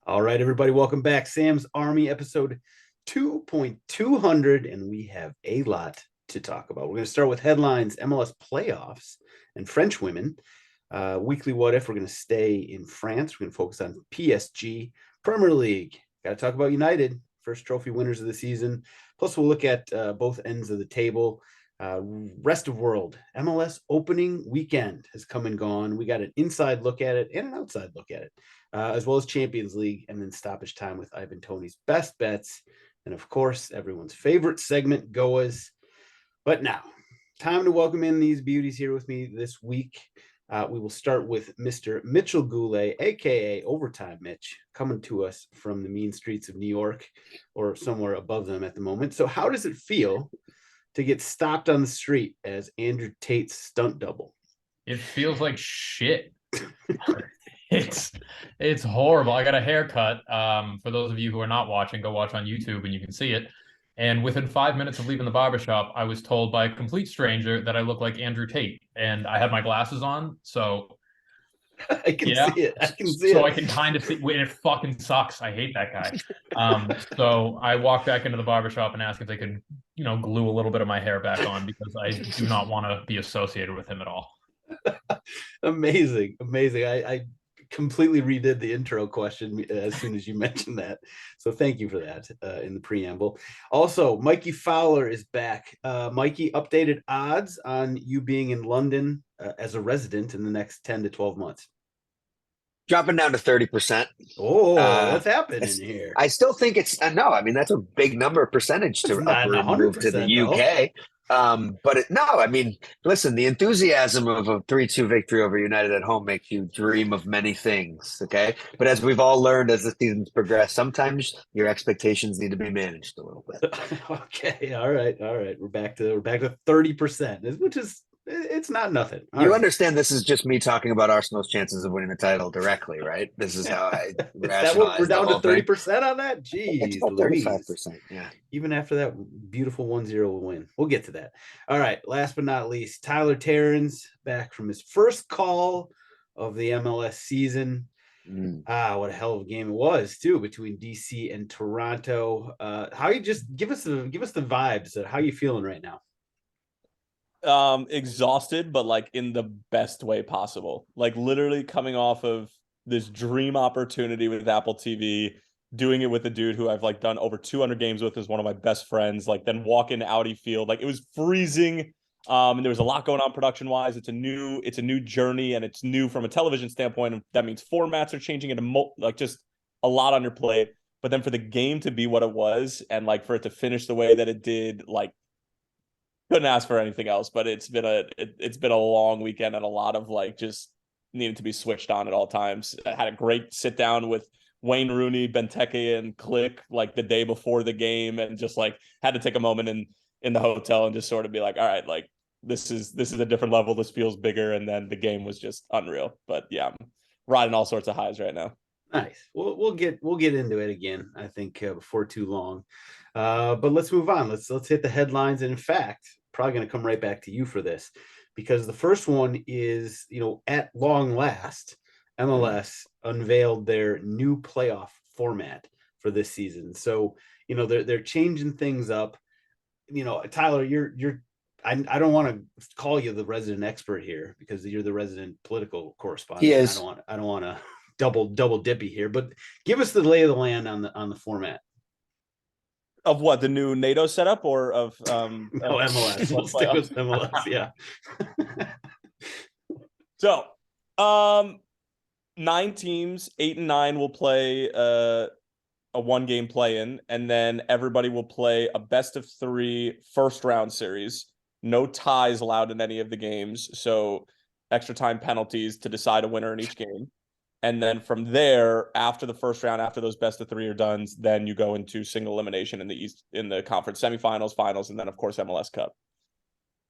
All right, everybody, welcome back. Sam's Army, episode 2.200, and we have a lot to talk about. We're going to start with headlines, MLS playoffs, and French women. Weekly what if, we're going to stay in France. We're going to focus on PSG, Premier League. Got to talk about United, first trophy winners of the season. Plus, we'll look at both ends of the table. Rest of world, MLS opening weekend has come and gone. We got an inside look at it and an outside look at it, as well as Champions League, and then stoppage time with Ivan Toney's best bets. And of course, everyone's favorite segment, GOAWs. But now, time to welcome in these beauties here with me this week. We will start with Mr. Mitchell Goulet, aka Overtime Mitch, coming to us from the mean streets of New York, or somewhere above them at the moment. So how does it feel to get stopped on the street as Andrew Tate's stunt double? It feels like shit. It's horrible. I got a haircut. For those of you who are not watching, go watch on YouTube and you can see it. And within 5 minutes of leaving the barbershop, I was told by a complete stranger that I look like Andrew Tate, and I had my glasses on, so I can see it. I can see so it. I can kind of see, and it fucking sucks. I hate that guy. So I walked back into the barbershop and asked if they could, glue a little bit of my hair back on, because I do not want to be associated with him at all. Amazing. I completely redid the intro question as soon as you mentioned that. So thank you for that in the preamble. Also, Mikey Fowler is back. Mikey, updated odds on you being in London as a resident in the next 10 to 12 months. Dropping down to 30%. Oh, what's happening here? I still think it's no. I mean, that's a big number percentage to upward move to the UK. Listen, the enthusiasm of a 3-2 victory over United at home makes you dream of many things. Okay, but as we've all learned as the seasons progress, sometimes your expectations need to be managed a little bit. Okay, all right. We're back to 30%, which is. It's not nothing. You understand this is just me talking about Arsenal's chances of winning the title directly, right? This is how I rationalize. We're down to 30% on that? Jeez, it's about 35%, yeah. Even after that beautiful 1-0 win. We'll get to that. All right, last but not least, Tyler Terrans back from his first call of the MLS season. What a hell of a game it was, too, between DC and Toronto. How you just give us the vibes. How you feeling right now? Exhausted, but like in the best way possible. Like literally coming off of this dream opportunity with Apple TV, doing it with a dude who I've like done over 200 games with, is one of my best friends. Like then walk into Audi Field, like it was freezing. And there was a lot going on production wise. It's a new journey, and it's new from a television standpoint. And that means formats are changing into like just a lot on your plate. But then for the game to be what it was, and like for it to finish the way that it did, like couldn't ask for anything else. But it's been a long weekend, and a lot of like just needed to be switched on at all times. I had a great sit down with Wayne Rooney, Benteke, and Click like the day before the game, and just like had to take a moment in the hotel and just sort of be like, all right, like this is a different level. This feels bigger. And then the game was just unreal. But yeah, I'm riding all sorts of highs right now. Nice. We'll get into it again, I think, before too long. But let's move on. Let's hit the headlines. And in fact, probably going to come right back to you for this, because the first one is, at long last, MLS unveiled their new playoff format for this season. So, they're changing things up. Tyler, I don't want to call you the resident expert here, because you're the resident political correspondent. He is. I don't want to double dippy here, but give us the lay of the land on the format. Of what, the new NATO setup, or of no, MLS? Let's stick with MLS. Yeah. So 9 teams, 8 and 9 will play a 1-game play-in, and then everybody will play a best of 3 first round series. No ties allowed in any of the games, so extra time penalties to decide a winner in each game. And then from there, after the first round, after those best of 3 are done, then you go into single elimination in the conference semifinals, finals, and then of course MLS Cup.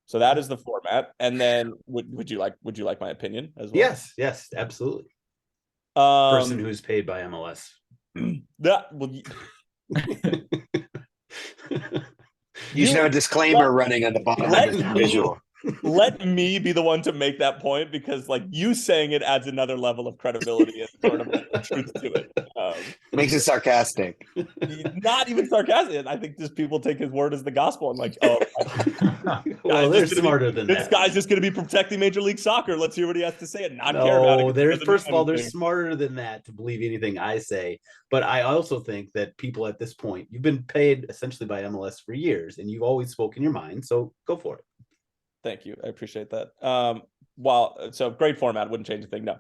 So that is the format. And then would you like my opinion as well? Yes, absolutely. Person who's paid by MLS. You should have a disclaimer running on the bottom of this visual. let me be the one to make that point, because like you saying it adds another level of credibility and sort of like truth to it. Makes it sarcastic. Not even sarcastic. I think just people take his word as the gospel and like, oh, well, they're smarter than this that. guy's just going to be protecting Major League Soccer. Let's hear what he has to say and not No, care about it. there's first of all, they're smarter than that to believe anything I say. But I also think that people at this point, you've been paid essentially by MLS for years, and you've always spoken your mind. So go for it. Thank you. I appreciate that. So great format. Wouldn't change a thing. No.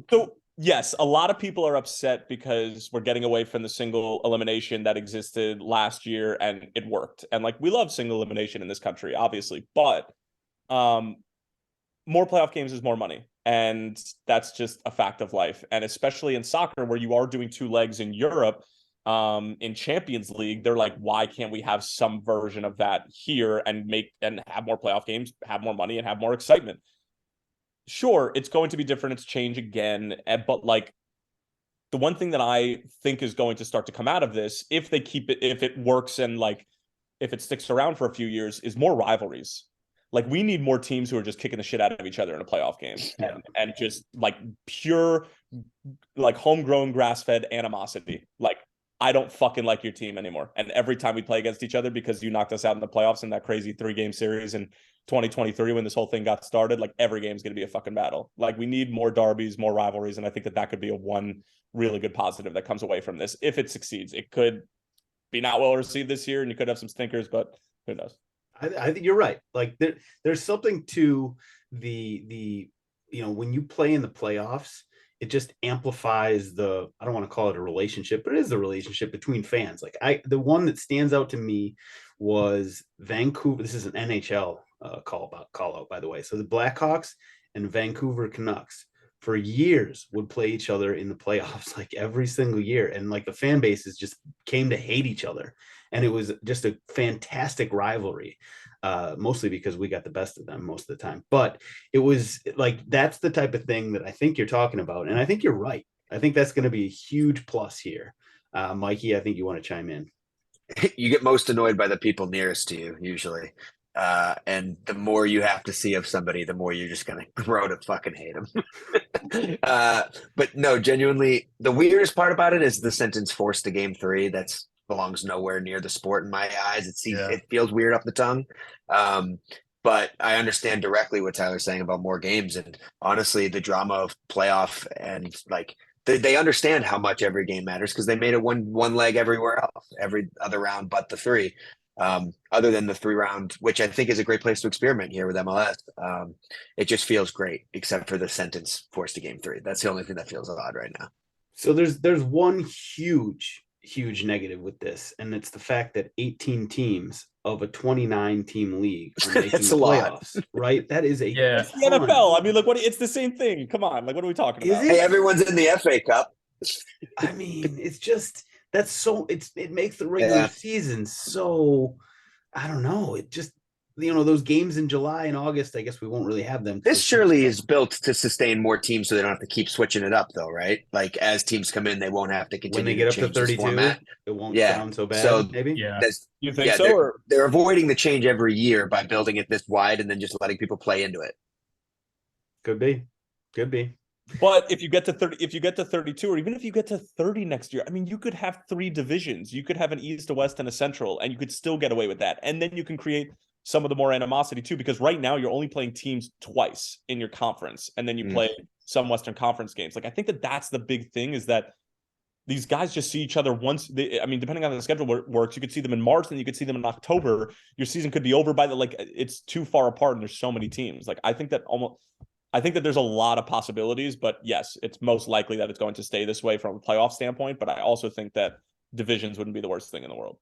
So yes, a lot of people are upset because we're getting away from the single elimination that existed last year, and it worked. And like, we love single elimination in this country, obviously, but more playoff games is more money. And that's just a fact of life. And especially in soccer, where you are doing 2 legs in Europe, in Champions League, they're like, why can't we have some version of that here and have more playoff games, have more money, and have more excitement? Sure, it's going to be different. It's change again. But like, the one thing that I think is going to start to come out of this, if they keep it, if it works and like, if it sticks around for a few years, is more rivalries. Like, we need more teams who are just kicking the shit out of each other in a playoff game, and just like pure, like homegrown, grass-fed animosity. Like, I don't fucking like your team anymore. And every time we play against each other because you knocked us out in the playoffs in that crazy 3-game series in 2023 when this whole thing got started, like, every game is going to be a fucking battle. Like, we need more derbies, more rivalries. And I think that could be a one really good positive that comes away from this. If it succeeds, it could be not well received this year and you could have some stinkers, but who knows? I think you're right. Like, there's something to the when you play in the playoffs, it just amplifies the, I don't want to call it a relationship, but it is a relationship between fans. Like, the one that stands out to me was Vancouver. This is an NHL call out, by the way. So the Blackhawks and Vancouver Canucks for years would play each other in the playoffs, like every single year. And like, the fan bases just came to hate each other. And it was just a fantastic rivalry, mostly because we got the best of them most of the time. But it was like, that's the type of thing that I think you're talking about. And I think you're right. I think that's going to be a huge plus here. Mikey, I think you want to chime in. You get most annoyed by the people nearest to you, usually. And the more you have to see of somebody, the more you're just going to grow to fucking hate them. But no, genuinely, the weirdest part about it is the sentence forced to game 3. That's belongs nowhere near the sport in my eyes. It feels weird off the tongue. But I understand directly what Tyler's saying about more games. And honestly, the drama of playoff, and like, they understand how much every game matters because they made it one leg everywhere else, every other round but the 3. Other than the 3-round, which I think is a great place to experiment here with MLS. It just feels great, except for the sentence forced to game 3. That's the only thing that feels odd right now. So there's one huge negative with this, and it's the fact that 18 teams of a 29 team league are making the playoffs, right? That is a It's the NFL. I mean, like, it's the same thing. Come on, like, what are we talking about? Hey, everyone's in the FA Cup. I mean, it's just, that's so, it makes the regular season so, I don't know, it just, those games in July and August, I guess we won't really have them. This surely is built to sustain more teams so they don't have to keep switching it up, though, right? Like, as teams come in, they won't have to continue. When they get up to 32, it won't sound so bad, maybe? Yeah. You think so? They're avoiding the change every year by building it this wide and then just letting people play into it. Could be. But if you get to 32, or even if you get to 30 next year, I mean, you could have 3 divisions. You could have an East, a West, and a Central, and you could still get away with that. And then you can create some of the more animosity too, because right now you're only playing teams twice in your conference, and then you play some Western Conference games. Like, I think that's the big thing, is that these guys just see each other once. Depending on how the schedule works, you could see them in March, and you could see them in October. Your season could be over by it's too far apart, and there's so many teams. Like, I think that there's a lot of possibilities, but yes, it's most likely that it's going to stay this way from a playoff standpoint. But I also think that divisions wouldn't be the worst thing in the world,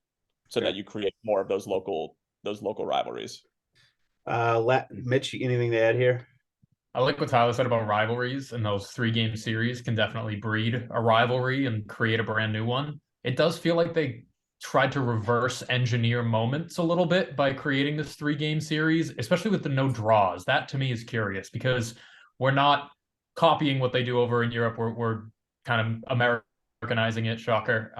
so that you create more of those local rivalries. Mitch, anything to add here? I like what Tyler said about rivalries, and those 3-game series can definitely breed a rivalry and create a brand new one. It does feel like they tried to reverse engineer moments a little bit by creating this 3-game series, especially with the no draws. That to me is curious, because we're not copying what they do over in Europe. We're kind of Americanizing it, shocker.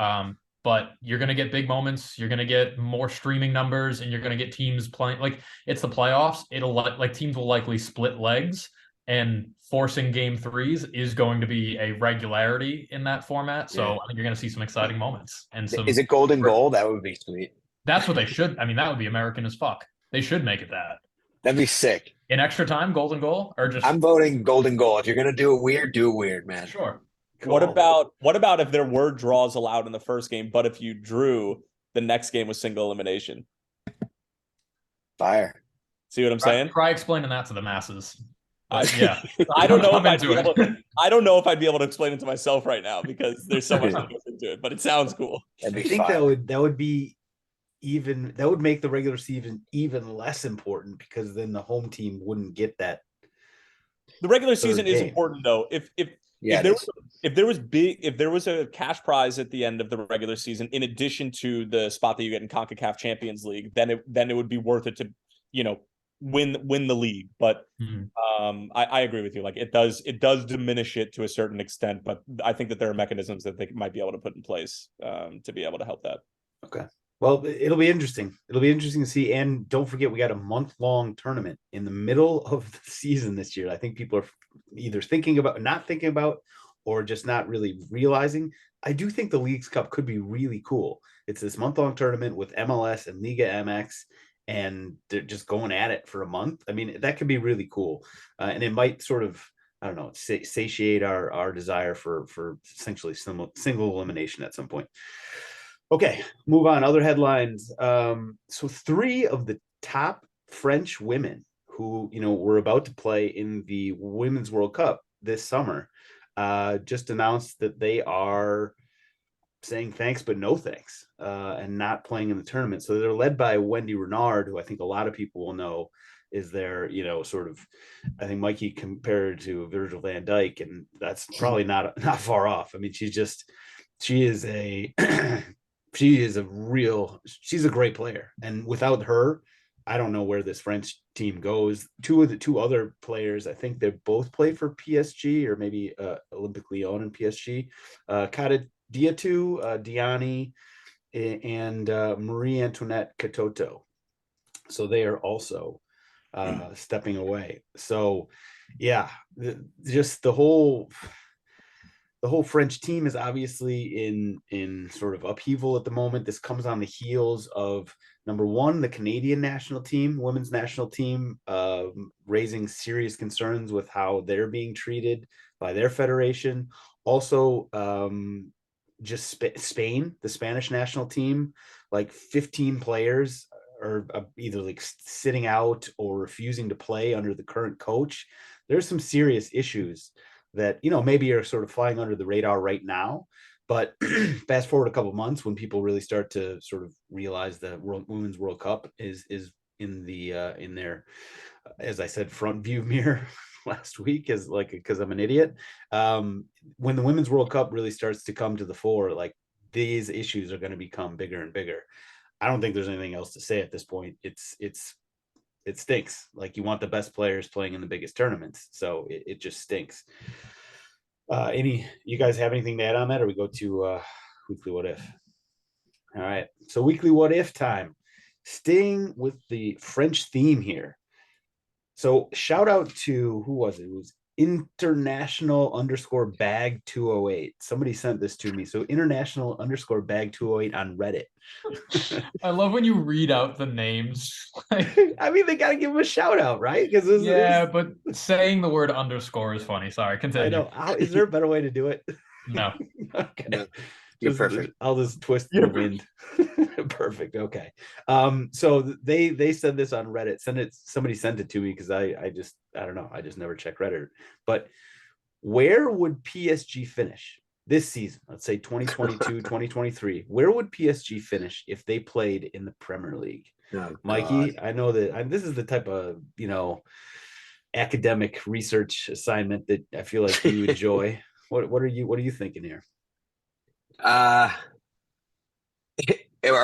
but you're going to get big moments. You're going to get more streaming numbers, and you're going to get teams playing. Like, it's the playoffs. It'll like teams will likely split legs, and forcing game threes is going to be a regularity in that format. So I think you're going to see some exciting moments. And some. Is it golden goal? That would be sweet. That's what they should. I mean, that would be American as fuck. They should make it that. That'd be sick. In extra time, golden goal, or just. I'm voting golden goal. If you're gonna do it weird, man. Sure. Cool. What about if there were draws allowed in the first game, but if you drew, the next game was single elimination? Fire. See what I'm saying? Try explaining that to the masses. Yeah, I don't know if I don't know if I'd be able to explain it to myself right now because there's so much that goes into it. But it sounds cool. I think that would be even, that would make the regular season even less important, because then the home team wouldn't get that. The regular season is important though. If there was a cash prize at the end of the regular season, in addition to the spot that you get in Concacaf Champions League, then it would be worth it to, win the league. But I agree with you. Like, it does diminish it to a certain extent, but I think that there are mechanisms that they might be able to put in place to be able to help that. Okay. Well, it'll be interesting. It'll be interesting to see. And don't forget, we got a month-long tournament in the middle of the season this year. I think people are either not thinking about, or just not really realizing. I do think the Leagues Cup could be really cool. It's this month-long tournament with MLS and Liga MX, and they're just going at it for a month. I mean, that could be really cool. And it might sort of, I don't know, satiate our desire for essentially single elimination at some point. Okay, move on. Other headlines. So 3 of the top French women who, were about to play in the Women's World Cup this summer just announced that they are saying thanks but no thanks, and not playing in the tournament. So they're led by Wendy Renard, who I think a lot of people will know is their, sort of, I think Mikey compared to Virgil van Dijk, and that's probably not far off. I mean, she's a great player. And without her, I don't know where this French team goes. 2 of the 2 other players, I think they both play for PSG, or maybe Olympique Lyon and PSG. Kata Diani and Marie Antoinette Katoto. So they are also stepping away. So yeah, just the whole French team is obviously in sort of upheaval at the moment. This comes on the heels of, number one, the Canadian national team, women's national team, raising serious concerns with how they're being treated by their federation. Also, just Spain, the Spanish national team, like 15 players are either like sitting out or refusing to play under the current coach. There's some serious issues that, maybe are sort of flying under the radar right now, but fast forward a couple of months, when people really start to sort of realize the Women's World Cup is in their, as I said, front view mirror last week, because I'm an idiot. When the Women's World Cup really starts to come to the fore, like, these issues are going to become bigger and bigger. I don't think there's anything else to say at this point. It stinks. Like, you want the best players playing in the biggest tournaments, so it just stinks. You guys have anything to add on that, or we go to weekly what if? All right, so weekly what if time. Staying with the French theme here. So shout out to, who was it? It was international_bag 208. Somebody sent this to me. So international_bag 208 on Reddit. I love when you read out the names. I mean, they got to give them a shout out, right? Because but saying the word underscore is funny. Sorry, continue. I know. Is there a better way to do it? No. Okay. No. You're perfect. I'll just twist the wind. Perfect. Okay. So they said this on Reddit. Somebody sent it to me, because I don't know. I just never check Reddit. But where would PSG finish this season? Let's say 2022, 2023. Where would PSG finish if they played in the Premier League? Oh, Mikey, God. I know that this is the type of, academic research assignment that I feel like you enjoy. What are you thinking here? Are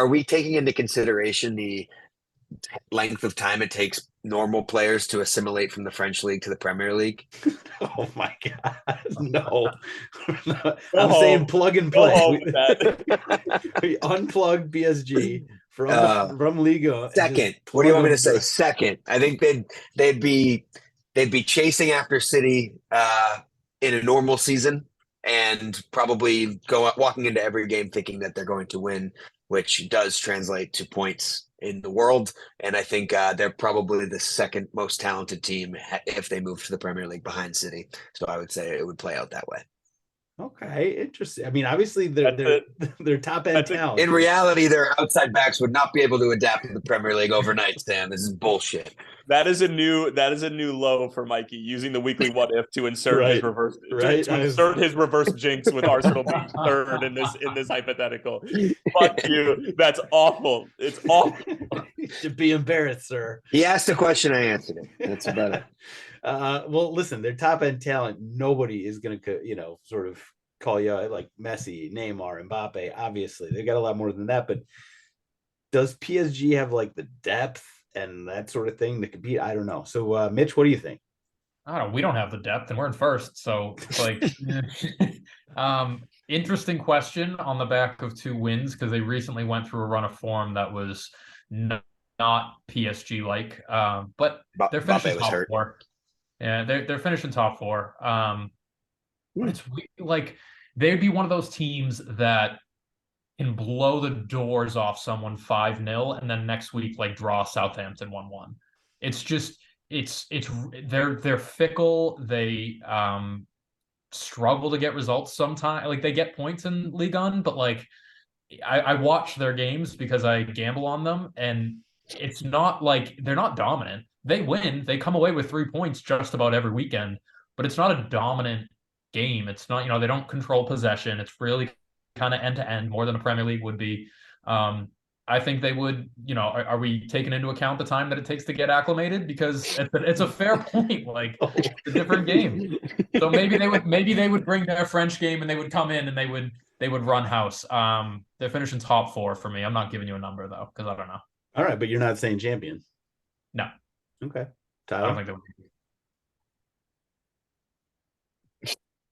we taking into consideration the length of time it takes normal players to assimilate from the French league to the Premier League? Oh my God, no. Go I'm home. saying plug and Go play. home with that. We unplug PSG from Liga. and Second. just What do you plug want me to them say? Second. I think they'd be chasing after City in a normal season and probably walking into every game thinking that they're going to win, which does translate to points in the world. And I think they're probably the second most talented team if they move to the Premier League behind City. So I would say it would play out that way. Okay, interesting. I mean, obviously they're top end talent. In reality, their outside backs would not be able to adapt to the Premier League overnight, Sam. This is bullshit. That is a new low for Mikey, using the weekly what if to insert his reverse his reverse jinx with Arsenal being third in this hypothetical. Fuck you. That's awful. It's awful. You should be embarrassed, sir. He asked a question, I answered it. That's about it. Well, listen, their top end talent. Nobody is going to, sort of call you like Messi, Neymar, Mbappe. Obviously, they got a lot more than that. But does PSG have like the depth and that sort of thing that could beat? I don't know. So, Mitch, what do you think? I don't know. We don't have the depth, and we're in first. So it's like, interesting question on the back of 2 wins, because they recently went through a run of form that was not PSG like. But they're finishing top 4. Yeah, they're finishing top 4. It's like they'd be one of those teams that can blow the doors off someone 5-0 and then next week like draw Southampton 1-1. It's just they're fickle. They struggle to get results sometimes. Like they get points in Ligue 1, but like I watch their games because I gamble on them, and it's not like they're not dominant. They win. They come away with 3 points just about every weekend, but it's not a dominant game. It's not, they don't control possession. It's really kind of end to end, more than a Premier League would be. I think they would, are we taking into account the time that it takes to get acclimated? Because it's a fair point. Like it's a different game. So maybe they would bring their French game and they would come in and they would run house. They're finishing top 4 for me. I'm not giving you a number though, because I don't know. All right, but you're not saying champion. No. Okay. Tyler? I don't think they would.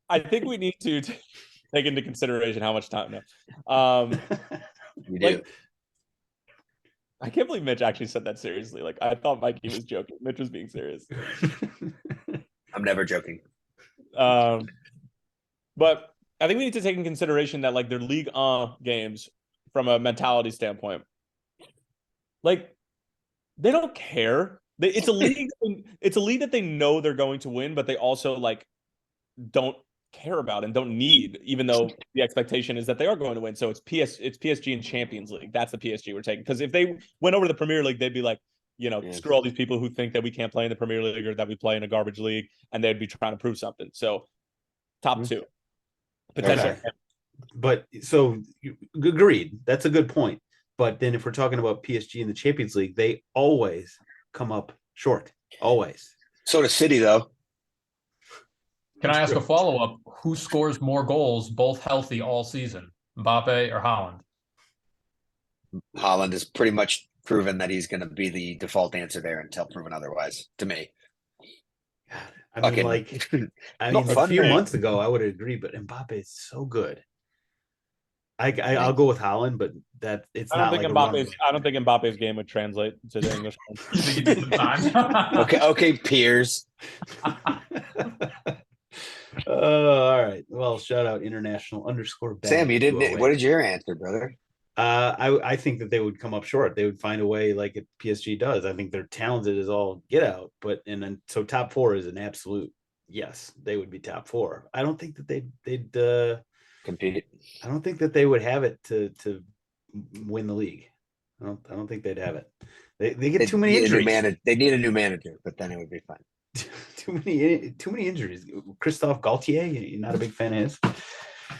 I think we need to take into consideration how much time. No. You do. I can't believe Mitch actually said that seriously. Like I thought Mikey was joking. Mitch was being serious. I'm never joking. But I think we need to take in consideration that like their Ligue 1 games, from a mentality standpoint, like they don't care. It's a league. It's a league that they know they're going to win, but they also like don't care about and don't need, even though the expectation is that they are going to win. So it's PSG and Champions League. That's the PSG we're taking. Because if they went over to the Premier League, they'd be like, screw all these people who think that we can't play in the Premier League or that we play in a garbage league, and they'd be trying to prove something. So top 2 potential. Okay. But so agreed. That's a good point. But then if we're talking about PSG in the Champions League, they always come up short. Always. So does City, though. Can I ask a follow-up? Who scores more goals, both healthy all season? Mbappe or Haaland? Haaland has pretty much proven that he's going to be the default answer there until proven otherwise, to me. I mean, a few months ago, I would agree, but Mbappe is so good. I'll go with Haaland, but it's not like I don't think Mbappe's game would translate to the English. You think he needs some time? Okay, Piers. All right. Well, shout out international _ Sam, you didn't. What is your answer, brother? I think that they would come up short. They would find a way like PSG does. I think they're talented as all get out, so top 4 is an absolute yes. They would be top 4. I don't think that they'd compete. I don't think that they would have it to win the league. I don't think they'd have it. They get too many injuries. They need a new manager, but then it would be fine. too many injuries. Christophe Gaultier, you're not a big fan of his.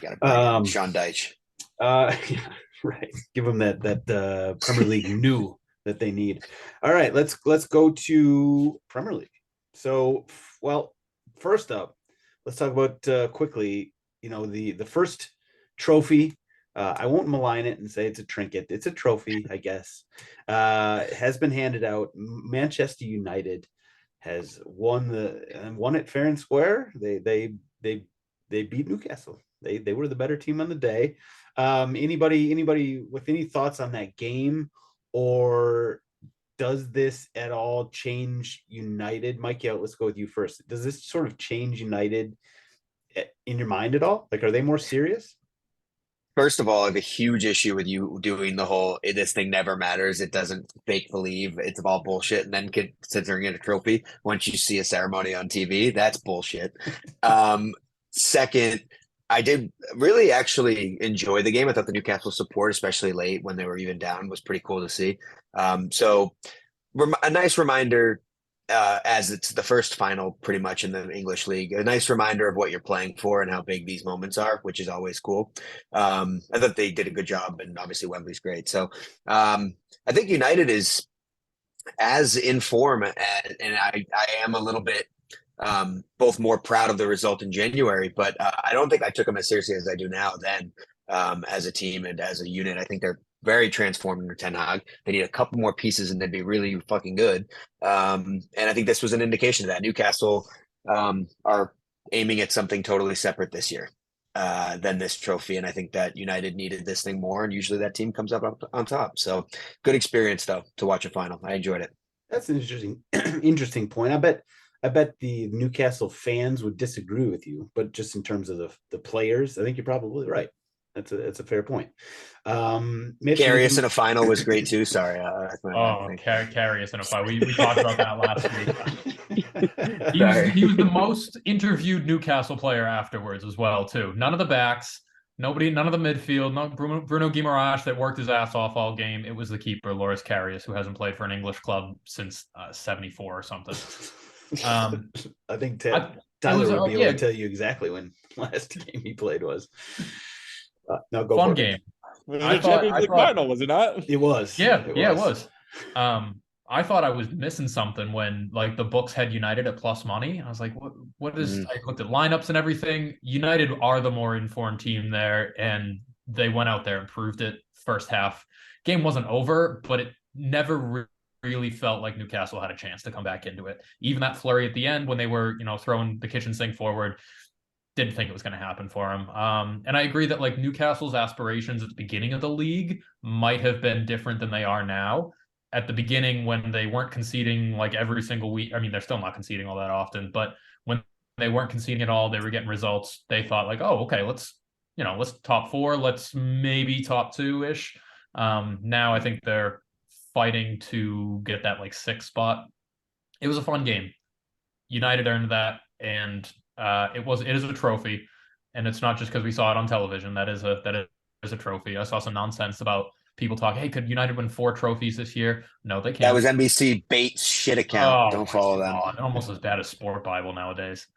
Got to Sean Dyche. Yeah, right. Give them that Premier League new that they need. All right, let's go to Premier League. So, well, first up, let's talk about quickly. The first trophy I won't malign it and say it's a trinket. It's a trophy, I guess. Has been handed out. Manchester United has won it fair and square. They beat Newcastle. They were the better team on the day. Anybody with any thoughts on that game, or does this at all change United? Mike, let's go with you first. Does this sort of change United in your mind at all? Like, are they more serious? First of all, I have a huge issue with you doing the whole this thing never matters. It doesn't fake believe it's all bullshit, and then considering it a trophy once you see a ceremony on TV. That's bullshit. Second, I did really actually enjoy the game. I thought the Newcastle support, especially late when they were even down, was pretty cool to see. So a nice reminder, as it's the first final pretty much in the English league, a nice reminder of what you're playing for and how big these moments are, which is always cool. I thought they did a good job, and obviously Wembley's great. So I think United is as in form, and I am a little bit both more proud of the result in January, but I don't think I took them as seriously as I do now then, as a team and as a unit. I think they're very transformed under Ten Hag. They need a couple more pieces and they'd be really fucking good. And I think this was an indication of that. Newcastle are aiming at something totally separate this year than this trophy. And I think that United needed this thing more, and usually that team comes up on top. So good experience though to watch a final. I enjoyed it. That's an interesting point. I bet the Newcastle fans would disagree with you, but just in terms of the players, I think you're probably right. That's a fair point. Karius in a final was great too. Sorry. Karius in a final. We talked about that last week. He was the most interviewed Newcastle player afterwards as well too. None of the backs, none of the midfield, not Bruno Guimaraes that worked his ass off all game. It was the keeper, Loris Karius, who hasn't played for an English club since 74 or something. I think Tyler would be able to tell you exactly when last game he played was. No, go fun for game. It was a Champions League final, was it not? It was. It was. I thought I was missing something when like the books had United at plus money. I was like, what is I looked at lineups and everything. United are the more informed team there, and they went out there and proved it first half. Game wasn't over, but it never really felt like Newcastle had a chance to come back into it. Even that flurry at the end when they were, throwing the kitchen sink forward, didn't think it was going to happen for him. And I agree that like Newcastle's aspirations at the beginning of the league might have been different than they are now. At the beginning, when they weren't conceding like every single week, I mean, they're still not conceding all that often, but when they weren't conceding at all, they were getting results. They thought like, oh, okay, let's top 4, let's maybe top 2-ish. Now I think they're fighting to get that like 6th spot. It was a fun game. United earned that, and it is a trophy, and it's not just because we saw it on television. That is a trophy. I saw some nonsense about people talking, hey, could United win 4 trophies this year? No, they can't. That was NBC Bates shit account. Don't follow them. Almost as bad as Sport Bible nowadays.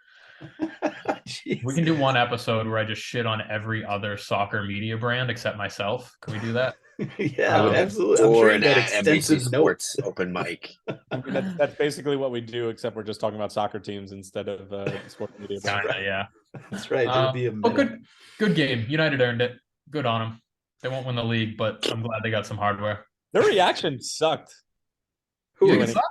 We can do one episode where I just shit on every other soccer media brand except myself. Can we do that? Yeah, absolutely. I'm sure an extensive Sports open mic. I mean, that's basically what we do, except we're just talking about soccer teams instead of sports media. Right. Yeah, that's right. Good game. United earned it. Good on them. They won't win the league, but I'm glad they got some hardware. Their reaction sucked. It sucked?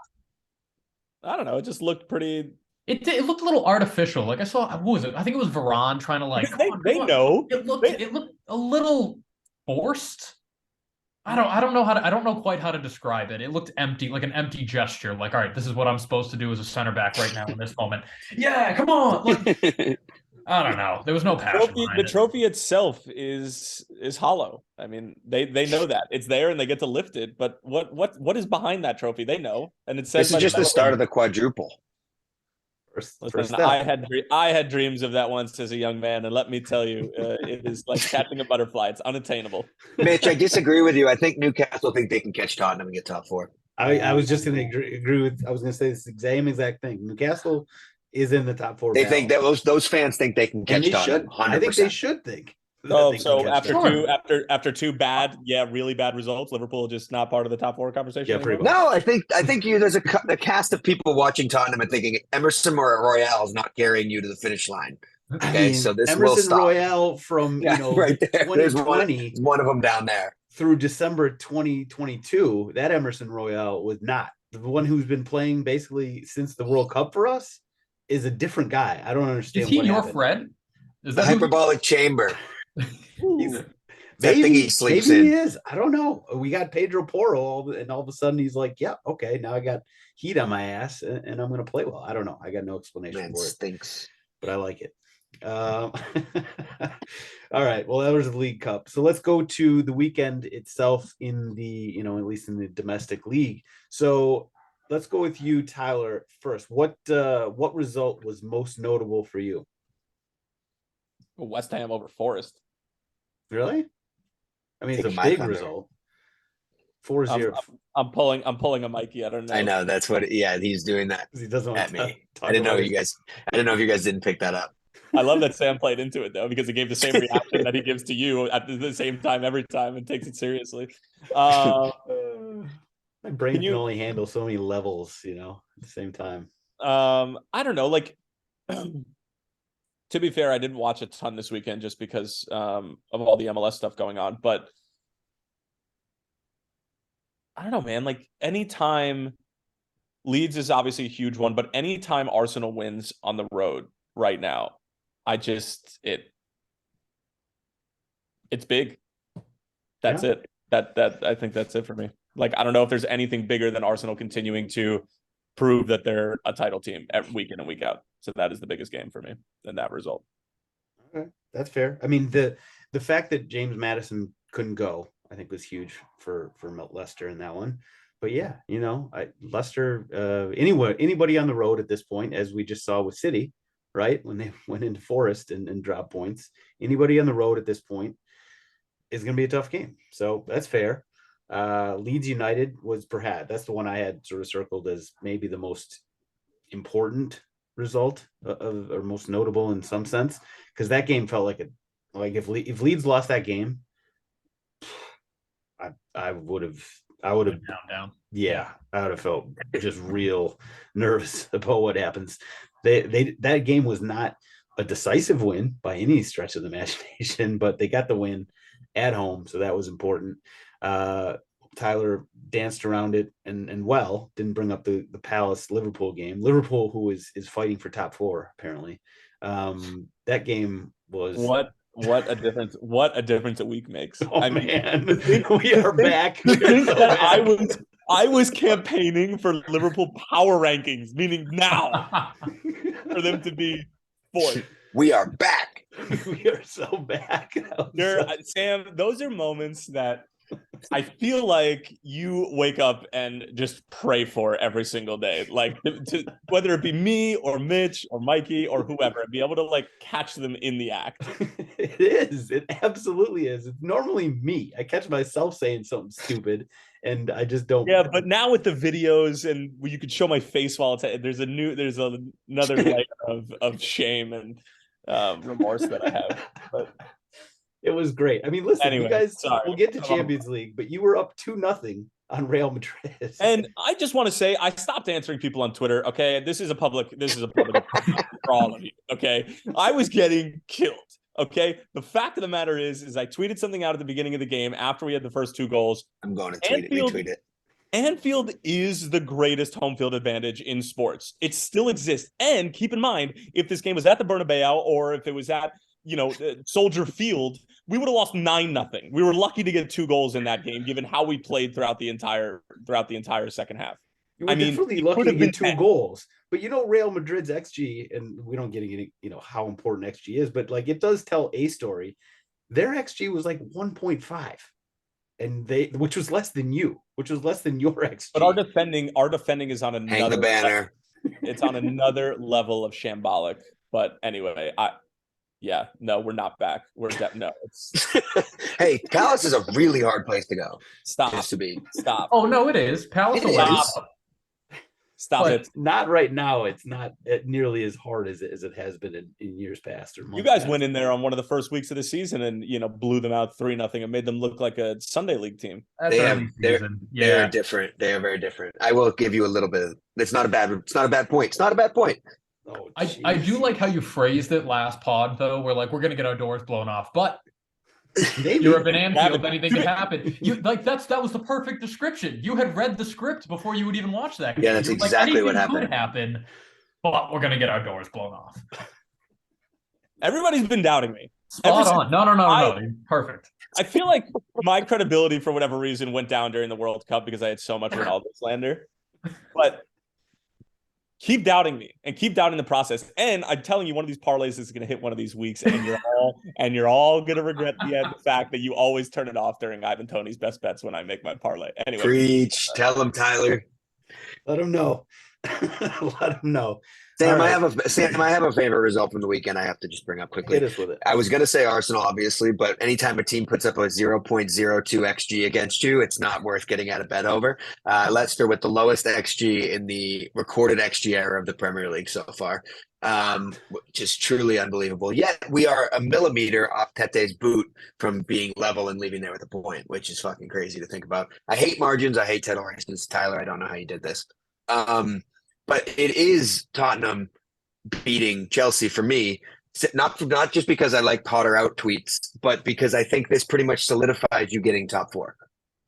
I don't know. It just looked pretty. It looked a little artificial. Like I saw, what was it? I think it was Varane trying to like. They know. It looked a little forced. I don't know quite how to describe it. It looked empty, like an empty gesture. Like, all right, this is what I'm supposed to do as a center back right now in this moment. Yeah, come on. Look. I don't know. There was no passion. The trophy itself is hollow. I mean, they know that it's there and they get to lift it. But what is behind that trophy? They know, and it says this is just the start of the quadruple. Listen, I had dreams of that once as a young man, and let me tell you, it is like catching a butterfly. It's unattainable. Mitch, I disagree with you. I think Newcastle think they can catch Tottenham and get top 4. I was just going to agree with. I was going to say this same exact thing. Newcastle is in the top 4. They think that those fans think they can catch Tottenham. 100%. I think they should think. So after two really bad results, Liverpool just not part of the top 4 conversation. Yeah, no, I think there's a cast of people watching Tottenham and thinking Emerson or Royale is not carrying you to the finish line. Okay, so this will Emerson stop. Royale from right there. There's 2020 one of them down there. through December 2022. That Emerson Royale was not the one who's been playing basically since the World Cup for us. Is a different guy. I don't understand. Is he what your happened. friend? Is The that who hyperbolic chamber. He's, That thing he sleeps maybe in. he is. I don't know. We got Pedro Porro, and all of a sudden he's like, "Yeah, okay, now I got heat on my ass, and I'm going to play well." I don't know. I got no explanation Man, for it, stinks. but I like it. All right. Well, that was the League Cup. So let's go to the weekend itself in the, at least in the domestic league. So let's go with you, Tyler, first. What result was most notable for you? West Ham over Forest. Really? I mean, it's Taking a my big thunder. result. 4-0. I'm pulling a Mikey. I don't know. I know that's what. Yeah, he's doing that He doesn't want at to me. talk I didn't know about you guys. I didn't know if you guys didn't pick that up. I love that Sam played into it though, because he gave the same reaction that he gives to you at the same time every time and takes it seriously. My brain Can you- can only handle so many levels, at the same time. I don't know. Like, to be fair, I didn't watch a ton this weekend just because of all the MLS stuff going on. But I don't know, man. Like, anytime Leeds is obviously a huge one, but anytime Arsenal wins on the road right now, it's big. That's it. That I think that's it for me. Like, I don't know if there's anything bigger than Arsenal continuing to prove that they're a title team week in and week out. So that is the biggest game for me than that result. Okay, that's fair. I mean, the fact that James Maddison couldn't go, I think, was huge for Leicester in that one. But yeah, Leicester, anybody on the road at this point, as we just saw with City, right, when they went into Forest and dropped points, anybody on the road at this point is going to be a tough game. So that's fair. Leeds United was perhaps that's the one I had sort of circled as maybe the most important result or most notable in some sense, because that game felt like if Leeds lost that game, I would have down. Yeah, I would have felt just real nervous about what happens. That game was not a decisive win by any stretch of the imagination, but they got the win at home, so that was important. Tyler danced around it and didn't bring up the Palace Liverpool game. Liverpool, who is fighting for top 4 apparently. That game was what a difference a week makes. Oh, man, we are back. I was campaigning for Liverpool power rankings, meaning now for them to be 4th. We are back. We are so back. Sam, those are moments that I feel like you wake up and just pray for every single day. Like, whether it be me or Mitch or Mikey or whoever, be able to like catch them in the act. It is. It absolutely is. It's normally me. I catch myself saying something stupid and I just don't. Yeah, but now with the videos and you could show my face while there's another layer of shame and remorse that I have. But it was great. I mean, listen, anyway, you guys, sorry. we'll get to Champions League, but you were up 2-0 on Real Madrid. And I just want to say, I stopped answering people on Twitter. Okay, this is a public for all of you. Okay, I was getting killed. Okay, the fact of the matter is I tweeted something out at the beginning of the game after we had the first 2 goals. I'm going to retweet it. Anfield is the greatest home field advantage in sports. It still exists. And keep in mind, if this game was at the Bernabeu or if it was at Soldier Field, we would have lost 9-0. We were lucky to get 2 goals in that game, given how we played throughout the entire second half. You were definitely lucky to get 2 goals. But Real Madrid's XG, and we don't get any, how important XG is, but like it does tell a story. Their XG was like 1.5, and which was less than your XG. But our defending is on another hang the banner. It's on another level of shambolic. But anyway, we're not back. It's Hey, Palace is a really hard place to go. Stop. Just to be. Stop. Oh no, it is. Palace It away. is. Stop but it. Not right now. It's not nearly as hard as it has been in years past. Or you guys went in there on one of the first weeks of the season and blew them out 3-0 and made them look like a Sunday League team. They're different. They are very different. I will give you a little bit. It's not a bad point. It's not a bad point. Oh, I do like how you phrased it last pod, though. We're like, we're gonna get our doors blown off, but maybe Europe and Anfield, Gavin, anything can happen. You like that was the perfect description. You had read the script before you would even watch that game. Yeah, that's You were like, exactly what anything happened. could happen, but we're gonna get our doors blown off. Everybody's been doubting me. Spot on. No. Perfect. I feel like my credibility, for whatever reason, went down during the World Cup because I had so much Ronaldo slander. But keep doubting me and keep doubting the process. And I'm telling you, one of these parlays is going to hit one of these weeks, and you're all going to regret the fact that you always turn it off during Ivan Toney's best bets when I make my parlay. Anyway, Preach. Tell him, Tyler. let him know. Let him know. Sam, All I right. have a favorite result from the weekend. I have to just bring up quickly. Hit us with it. I was going to say Arsenal, obviously, but anytime a team puts up a 0.02 XG against you, it's not worth getting out of bed over. Leicester with the lowest XG in the recorded XG era of the Premier League so far, which is truly unbelievable. Yet we are a millimeter off Tete's boot from being level and leaving there with a point, which is fucking crazy to think about. I hate margins. I hate Ted Orenson's. Tyler, I don't know how you did this. But it is Tottenham beating Chelsea for me, not just because I like Potter out tweets, but because I think this pretty much solidifies you getting top four.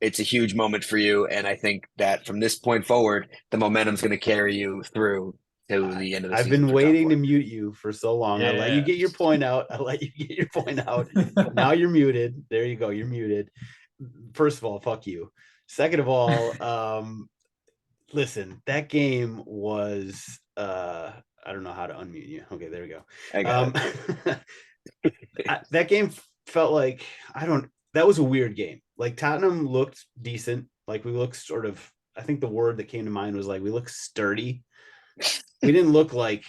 It's a huge moment for you, and I think that from this point forward, the momentum's going to carry you through to the end of the season. I've been waiting to mute you for so long. Yeah. I let you get your point out. Now you're muted. There you go. You're muted. First of all, fuck you. Second of all, listen, that game was I don't know how to unmute you. Okay, there we go. That game felt like that was a weird game. Like Tottenham looked decent. Like we looked sort of, I think the word that came to mind was like we looked sturdy. We didn't look like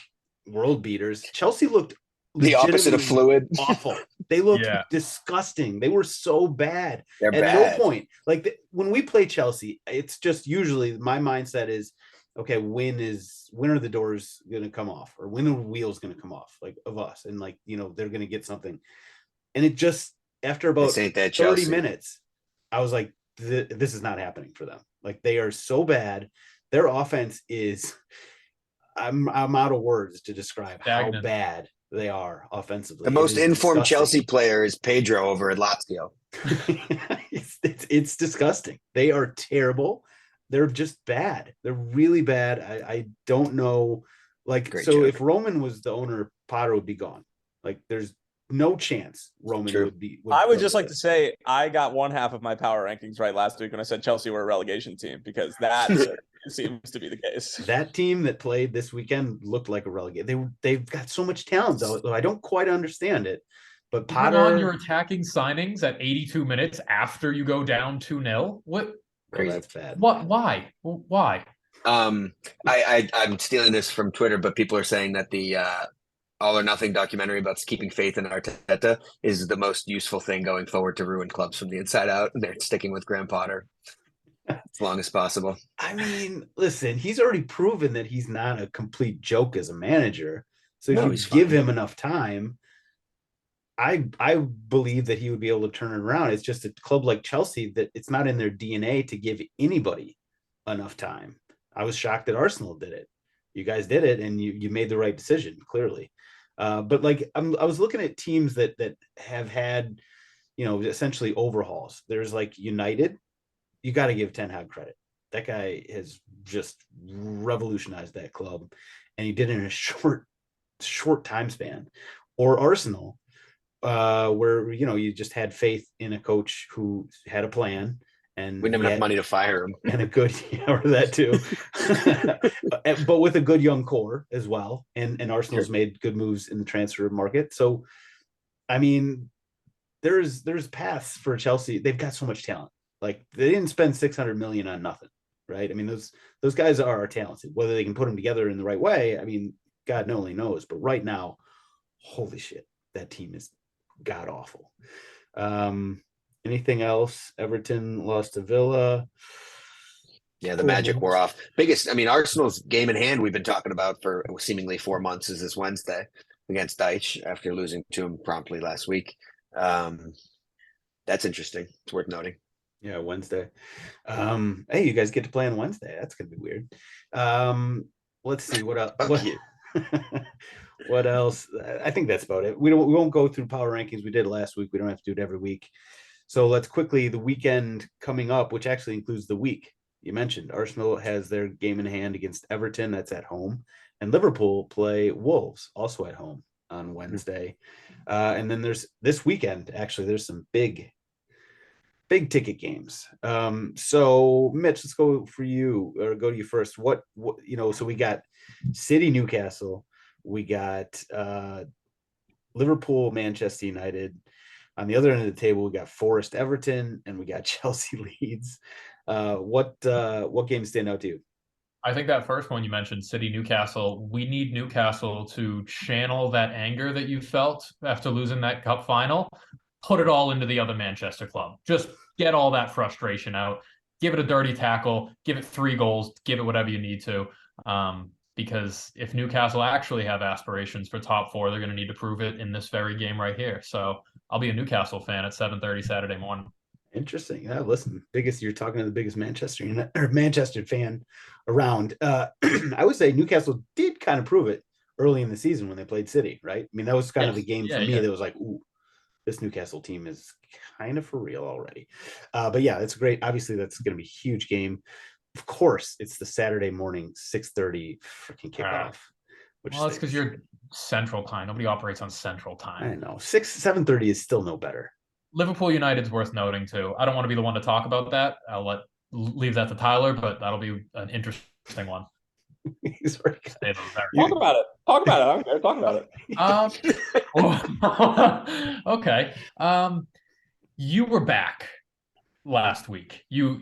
world beaters. Chelsea looked the opposite of fluid. Awful. They looked disgusting. They were so bad. They're At bad. no point, like when we play Chelsea, it's just usually my mindset is, okay, when are the doors going to come off, or when the wheel's going to come off, like of us, and like they're going to get something. And it just after about 30 minutes, I was like, this is not happening for them. Like they are so bad. Their offense is. I'm out of words to describe how bad they are offensively. The most informed Chelsea player is Pedro over at Lazio. It's disgusting. They are terrible. They're just bad. They're really bad. I don't know. Like, great so joke. If Roman was the owner, Potter would be gone. Like, there's no chance Roman would be. I would just like to say I got one half of my power rankings right last week when I said Chelsea were a relegation team, because that seems to be the case. That team that played this weekend looked like a relegation. They've got so much talent, though. I don't quite understand it. But Potter, on your attacking signings at 82 minutes after you go down 2-0. What? Crazy. That's bad. What? Why? Why? I'm stealing this from Twitter, but people are saying that the All or Nothing documentary about keeping faith in Arteta is the most useful thing going forward to ruin clubs from the inside out. And they're sticking with Graham Potter as long as possible. I mean, listen, he's already proven that he's not a complete joke as a manager. So if you give him enough time, I believe that he would be able to turn it around. It's just a club like Chelsea that it's not in their DNA to give anybody enough time. I was shocked that Arsenal did it. You guys did it, and you made the right decision, clearly. But like I was looking at teams that have had, essentially overhauls. There's like United. You got to give Ten Hag credit. That guy has just revolutionized that club, and he did it in a short time span. Or Arsenal, where you just had faith in a coach who had a plan, and we didn't have enough money to fire him, and a good or that too, but with a good young core as well. And Arsenal's made good moves in the transfer market. So, I mean, there's paths for Chelsea. They've got so much talent. Like they didn't spend 600 million on nothing, right? I mean, those guys are talented. Whether they can put them together in the right way, I mean, God only knows. But right now, holy shit, that team is god awful. Anything else? Everton lost to Villa. Yeah, the magic wore off. Arsenal's game in hand we've been talking about for seemingly 4 months is this Wednesday against Deitch after losing to him promptly last week. That's interesting. It's worth noting. Yeah, Wednesday. Hey, you guys get to play on Wednesday. That's gonna be weird. Let's see what else. What else? I think that's about it. We won't go through power rankings. We did it last week. We don't have to do it every week. So let's quickly, the weekend coming up, which actually includes the week you mentioned. Arsenal has their game in hand against Everton. That's at home. And Liverpool play Wolves, also at home on Wednesday. And then there's this weekend, actually, there's some big ticket games. So Mitch, let's go for you, or go to you first. What so we got City Newcastle, we got Liverpool Manchester United. On the other end of the table, we got Forest Everton, and we got Chelsea Leeds. What games stand out to you? I think that first one you mentioned, City Newcastle, we need Newcastle to channel that anger that you felt after losing that cup final, put it all into the other Manchester club. Just get all that frustration out. Give it a dirty tackle, give it 3 goals, give it whatever you need to. Because if Newcastle actually have aspirations for top 4, they're going to need to prove it in this very game right here. So I'll be a Newcastle fan at 7:30 Saturday morning. Interesting. Yeah, listen, you're talking to the biggest Manchester fan around. I would say Newcastle did kind of prove it early in the season when they played City, right? I mean, that was kind of the game for me that was like, ooh, this Newcastle team is kind of for real already. But yeah, it's great. Obviously, that's going to be a huge game. Of course, it's the Saturday morning 6:30 freaking kickoff. Well, that's because you're Central Time. Nobody operates on Central Time. I know 7:30 is still no better. Liverpool United's worth noting too. I don't want to be the one to talk about that. I'll leave that to Tyler, but that'll be an interesting one. He's very good. Talk about it. Talk about it. I'm here. Talk about it. Okay. You were back last week. You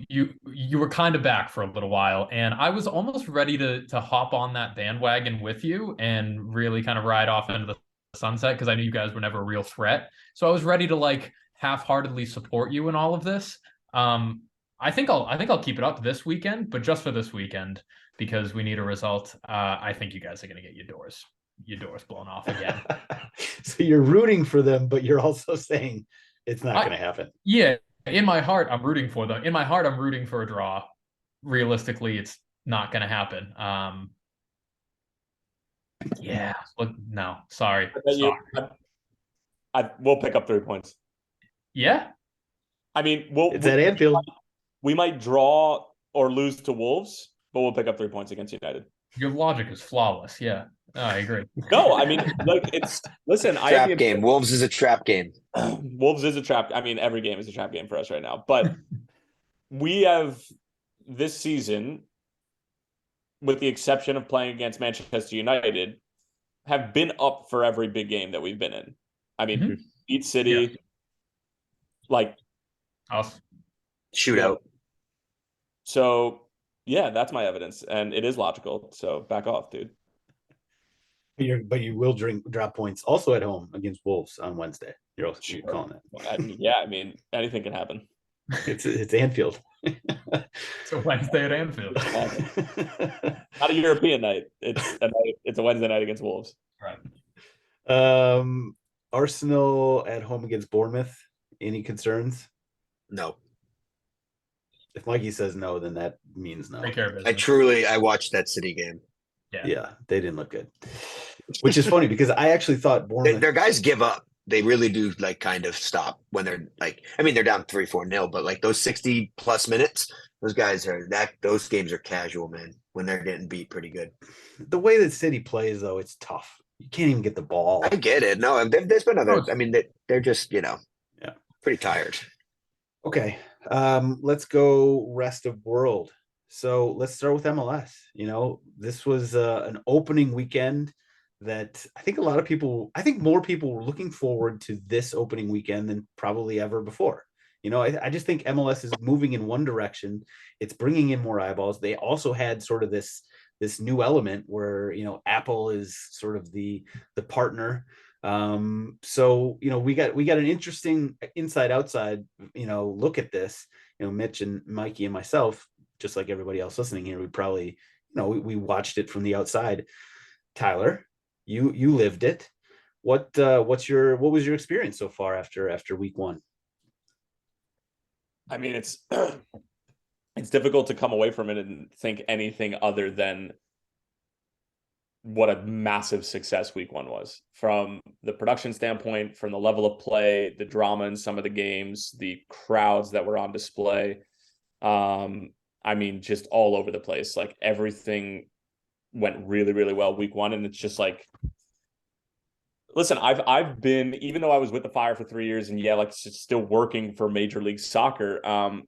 were kind of back for a little while, and I was almost ready to hop on that bandwagon with you and really kind of ride off into the sunset, because I knew you guys were never a real threat. So I was ready to half-heartedly support you in all of this. I think I'll keep it up this weekend, but just for this weekend, because we need a result. I think you guys are going to get your doors blown off again. So you're rooting for them, but you're also saying it's not going to happen. Yeah. In my heart, I'm rooting for them. In my heart, I'm rooting for a draw. Realistically, it's not going to happen. Yeah. Look, no, sorry. We'll pick up 3 points. Yeah. I mean, it's at Anfield. We might draw or lose to Wolves, but we'll pick up 3 points against United. Your logic is flawless. Yeah. I agree. No, I mean, listen. Trap game. Wolves is a trap game. Wolves is a trap. I mean, every game is a trap game for us right now. But we have this season, with the exception of playing against Manchester United, have been up for every big game that we've been in. I mean, beat City, us, shootout. So yeah, that's my evidence, and it is logical. So back off, dude. But you will drop points also at home against Wolves on Wednesday. You're also calling it. Yeah, I mean, anything can happen. It's Anfield. It's a Wednesday at Anfield. Not a European night. It's a Wednesday night against Wolves. Right. Arsenal at home against Bournemouth. Any concerns? No. If Mikey says no, then that means no. Take care of business. I watched that City game. Yeah, they didn't look good. Which is funny because I actually thought Bournemouth... Their guys give up. They really do kind of stop when they're they're down 3-4-0, but those 60 plus minutes, those guys those games are casual, man, when they're getting beat pretty good. The way that City plays, though, it's tough. You can't even get the ball. I get it. No, there's been other, they're just, pretty tired. Okay. Let's go rest of world. So let's start with MLS. This was an opening weekend that I think more people were looking forward to this opening weekend than probably ever before. I just think MLS is moving in one direction. It's bringing in more eyeballs. They also had sort of this new element where, Apple is sort of the partner. So, we got an interesting inside outside, look at this. Mitch and Mikey and myself, just like everybody else listening here, we probably, we watched it from the outside. Tyler, you lived it. What was your experience so far after week one? I mean, it's difficult to come away from it and think anything other than what a massive success week 1 was, from the production standpoint, from the level of play, the drama in some of the games, the crowds that were on display. I mean, just all over the place. Like, everything went really, really well week 1. And it's just like, listen, I've been, even though I was with the Fire for 3 years and like still working for Major League Soccer,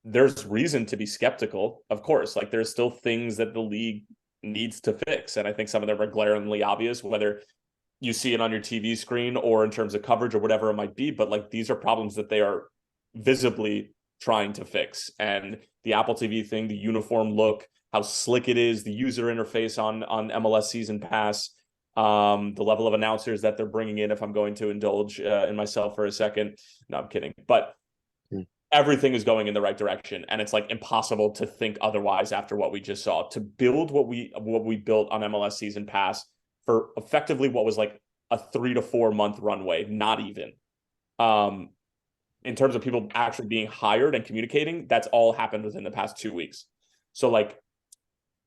there's reason to be skeptical, of course. Like, there's still things that the league needs to fix. And I think some of them are glaringly obvious, whether you see it on your TV screen or in terms of coverage or whatever it might be. But like, these are problems that they are visibly trying to fix. And the Apple TV thing, the uniform look, how slick it is, the user interface on MLS Season Pass, the level of announcers that they're bringing in, if I'm going to indulge in myself for a second. No, I'm kidding. But everything is going in the right direction, and it's like impossible to think otherwise after what we just saw. To build what we built on MLS Season Pass for effectively what was like a 3 to 4 month runway, not even. In terms of people actually being hired and communicating, that's all happened within the past 2 weeks. So like,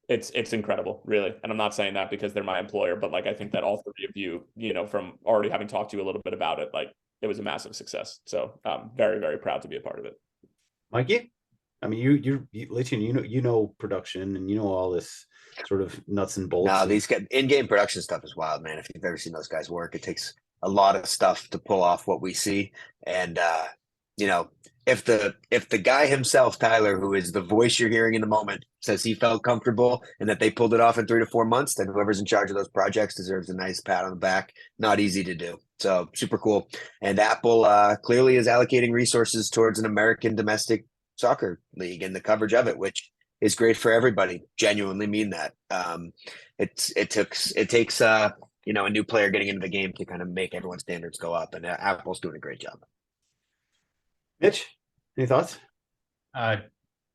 it's incredible, really. And I'm not saying that because they're my employer, but like, I think that all 3 of you, from already having talked to you a little bit about it, like, it was a massive success. So I'm very, very proud to be a part of it. Mikey, I mean, you Lichen, you know production, and you know all this sort of nuts and bolts. No, these in-game production stuff is wild, man. If you've ever seen those guys work, it takes a lot of stuff to pull off what we see. And if the guy himself, Tyler, who is the voice you're hearing in the moment, says he felt comfortable and that they pulled it off in 3 to 4 months, then whoever's in charge of those projects deserves a nice pat on the back. Not easy to do. So super cool. And Apple clearly is allocating resources towards an American domestic soccer league and the coverage of it, which is great for everybody. Genuinely mean that. It takes a new player getting into the game to kind of make everyone's standards go up, and Apple's doing a great job. Mitch, any thoughts?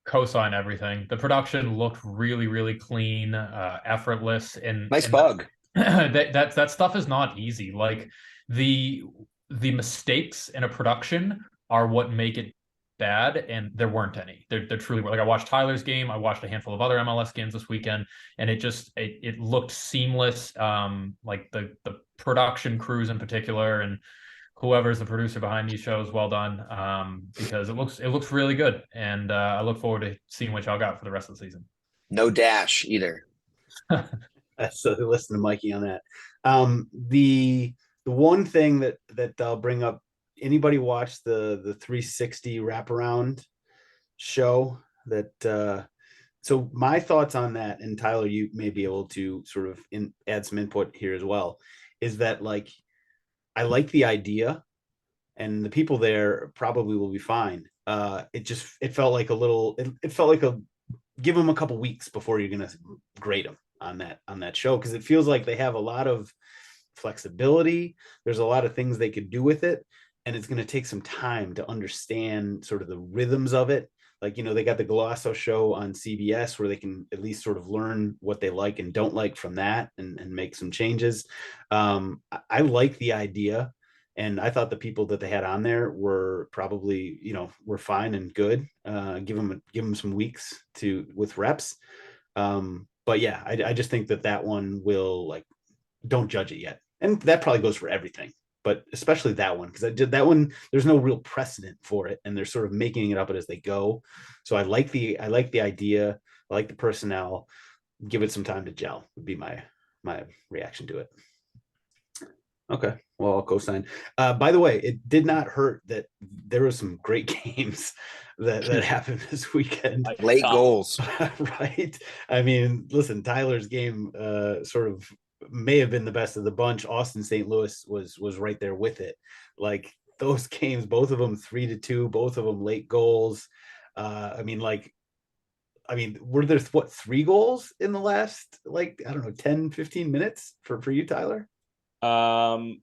Co-sign everything. The production looked really, really clean, effortless, and nice bug. That stuff is not easy. Like, the mistakes in a production are what make it bad, and there weren't any. There truly were. Like, I watched Tyler's game, I watched a handful of other MLS games this weekend, and it looked seamless. Like the production crews in particular, and whoever's the producer behind these shows, well done. Because it looks really good, and I look forward to seeing what y'all got for the rest of the season. No dash either. So listen to Mikey on that. The one thing that I'll bring up, anybody watch the 360 wraparound show that so my thoughts on that, and Tyler, you may be able to sort of add some input here as well, is that like, I like the idea, and the people there probably will be fine. It felt like give them a couple weeks before you're going to grade them on that show, because it feels like they have a lot of flexibility. There's a lot of things they could do with it, and it's going to take some time to understand sort of the rhythms of it. Like, they got the Golasso show on CBS where they can at least sort of learn what they like and don't like from that, and make some changes. I like the idea, and I thought the people that they had on there were probably, were fine and good. Give them some weeks with reps. But yeah, I just think that one will, like, don't judge it yet. And that probably goes for everything, but especially that one, because I did that one. There's no real precedent for it, and they're sort of making it up as they go. So I like the idea. I like the personnel. Give it some time to gel would be my reaction to it. Okay, well, I'll co-sign. By the way, it did not hurt that there were some great games that happened this weekend. Late goals, right? I mean, listen, Tyler's game sort of may have been the best of the bunch. Austin St. Louis was right there with it. Like, those games, both of them 3-2, both of them late goals. I mean, were there 3 goals in the last, 10-15 minutes for you, Tyler? Bernadeschi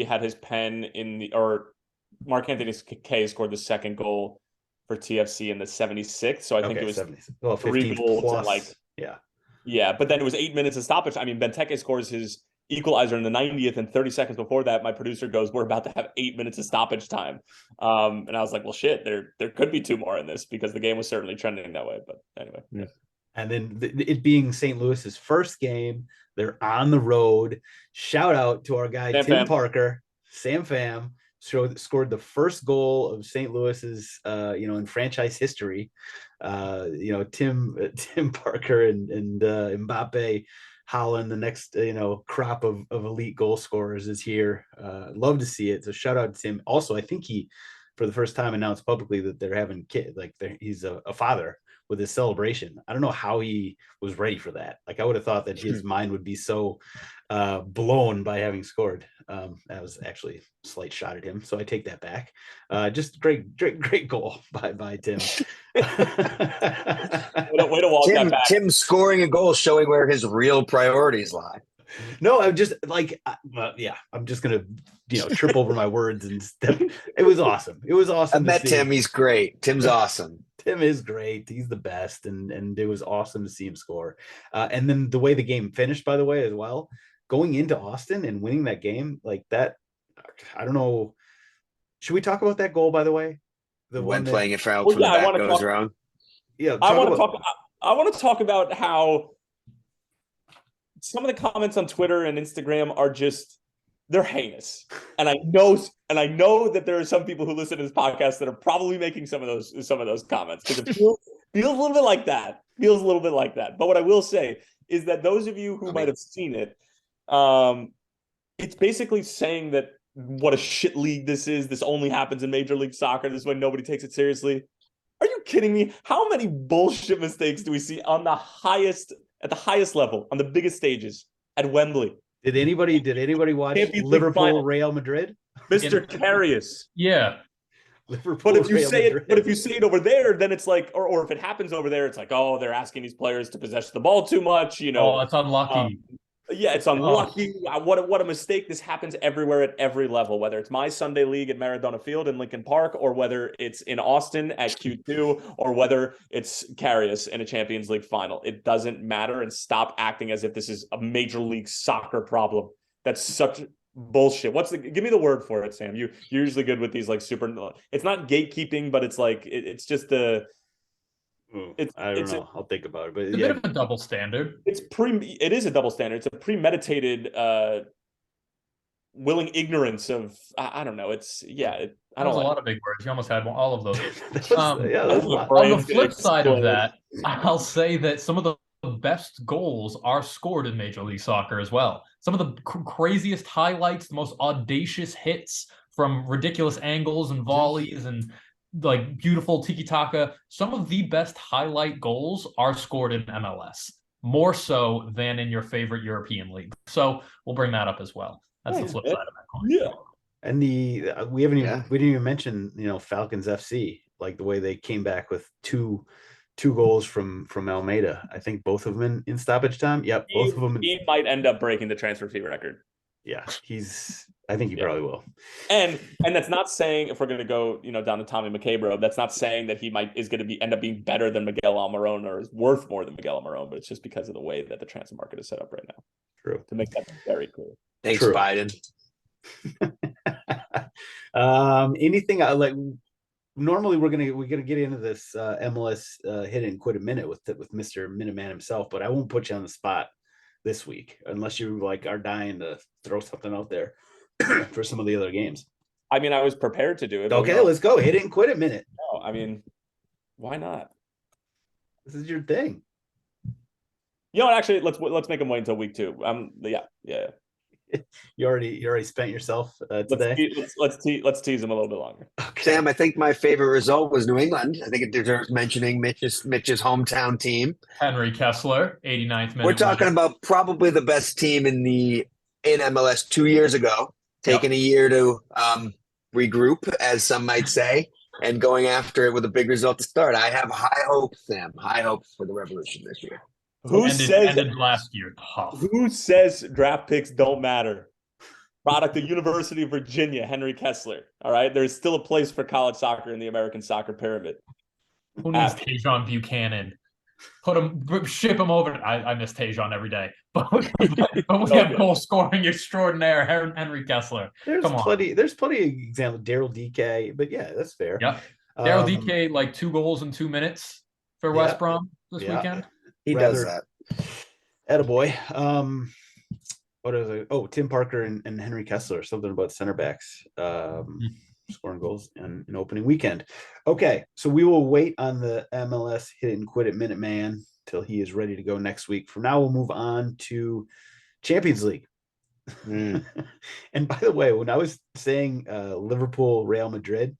had his pen or Mark Anthony Kaye scored the second goal for TFC in the 76th. So I think it was 3 goals plus, and yeah, but then it was 8 minutes of stoppage. I mean, Benteke scores his equalizer in the 90th, and 30 seconds before that, my producer goes, "We're about to have 8 minutes of stoppage time." And I was like, well, shit, there could be 2 more in this, because the game was certainly trending that way. But anyway. Yeah. And then it being St. Louis's first game, they're on the road. Shout out to our guy, Sam Tim Pham. Parker, Sam Pham, scored the first goal of St. Louis's, in franchise history. Tim Parker and Mbappe, Holland, the next, crop of elite goal scorers is here. Love to see it. So shout out to Tim. Also, I think he, for the first time, announced publicly that they're having kids. Like he's a father with his celebration. I don't know how he was ready for that. Like I would have thought that his mind would be so blown by having scored. That was actually a slight shot at him, so I take that back. Just great goal by Tim. Way to walk that back. Tim scoring a goal, showing where his real priorities lie. No, I'm just like, I'm just gonna, trip over my words and step. It was awesome. It was awesome. I met Tim. He's great. Tim's awesome. Tim is great. He's the best, and it was awesome to see him score. And then the way the game finished, by the way, as well, going into Austin and winning that game like that. I don't know. Should we talk about that goal, by the way? The when one playing it for the back goes wrong. Yeah, I want to talk about how some of the comments on Twitter and Instagram are they're heinous. And I know that there are some people who listen to this podcast that are probably making some of those comments, because it feels a little bit like that. But what I will say is that those of you who might have seen it, it's basically saying that what a shit league this is. This only happens in Major League Soccer. This is when nobody takes it seriously. Are you kidding me? How many bullshit mistakes do we see at the highest level, on the biggest stages at Wembley? Did anybody watch Liverpool Real Madrid? Mr. Carius. Yeah. Liverpool. But if you say it over there, then it's like, or if it happens over there, it's like, oh, they're asking these players to possess the ball too much. Oh, it's unlucky. Yeah, it's unlucky. What a mistake. This happens everywhere at every level, whether it's my Sunday league at Maradona Field in Lincoln Park, or whether it's in Austin at Q2, or whether it's Carius in a Champions League final. It doesn't matter, and stop acting as if this is a Major League Soccer problem. That's such bullshit. Give me the word for it, Sam. You're usually good with these like super, it's not gatekeeping, but it's like, it's just the, I don't know. I'll think about it, but it's a bit of a double standard. It is a double standard. It's a premeditated, willing ignorance of. I don't know. I don't a like lot of big words. You almost had all of those. That's a lot. On the flip side of that, I'll say that some of the best goals are scored in Major League Soccer as well. Some of the craziest highlights, the most audacious hits from ridiculous angles and volleys and like beautiful tiki-taka, some of the best highlight goals are scored in MLS, more so than in your favorite European league. So we'll bring that up as well. That's the flip side of that coin. Yeah. And we didn't even mention, Falcons FC, like the way they came back with two goals from Almeida. I think both of them in stoppage time. Yep, both of them. He might end up breaking the transfer fee record. Yeah, I think he probably will. And that's not saying, if we're going to go, down to Tommy McCabe, that's not saying that he is going to end up being better than Miguel Almiron or is worth more than Miguel Almiron, but it's just because of the way that the transfer market is set up right now. True. To make that very clear. Thanks, True. Biden. Anything like normally we're gonna get into this MLS hit it and quit a minute with Mr. Minuteman himself, but I won't put you on the spot this week unless you are dying to throw something out there for some of the other games. I mean, I was prepared to do it. Okay, let's go. Hit it and quit a minute. No, I mean, why not? This is your thing. Actually, let's make him wait until week 2. Yeah. You already spent yourself today. Let's tease him a little bit longer. Okay. Sam, I think my favorite result was New England. I think it deserves mentioning Mitch's hometown team. Henry Kessler, 89th minute. We're talking about probably the best team in MLS 2 years ago, taking a year to regroup, as some might say, and going after it with a big result to start. I have high hopes, Sam. High hopes for the Revolution this year. Ended last year? Who says draft picks don't matter? Product of University of Virginia, Henry Kessler. All right, there's still a place for college soccer in the American soccer pyramid. Who needs Tajon Buchanan? Ship him over. I miss Tajon every day, but we have goal scoring extraordinaire Henry Kessler. There's plenty of examples. Daryl DK, but yeah, that's fair. Yep. Daryl DK, like 2 goals in 2 minutes for West Brom this weekend. He does that. Attaboy. What is it? Oh, Tim Parker and Henry Kessler, something about center backs scoring goals in an opening weekend. Okay, so we will wait on the MLS hit it and quit it Minute Man till he is ready to go next week. From now, we'll move on to Champions League. And by the way, when I was saying Liverpool, Real Madrid,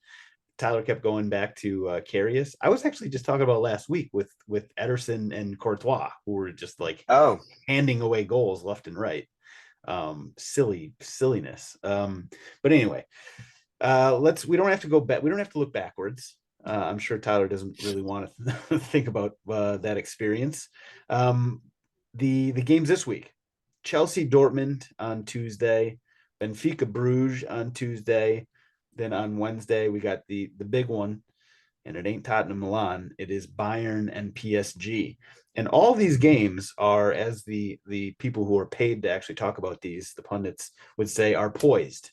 Tyler kept going back to Karius. I was actually just talking about last week with Ederson and Courtois, who were just like handing away goals left and right. Silliness. But anyway, we don't have to go back. We don't have to look backwards. I'm sure Tyler doesn't really want to think about that experience. The games this week: Chelsea, Dortmund on Tuesday, Benfica, Bruges on Tuesday. Then on Wednesday, we got the big one, and it ain't Tottenham Milan. It is Bayern and PSG. And all these games are, as the people who are paid to actually talk about these, the pundits would say, are poised.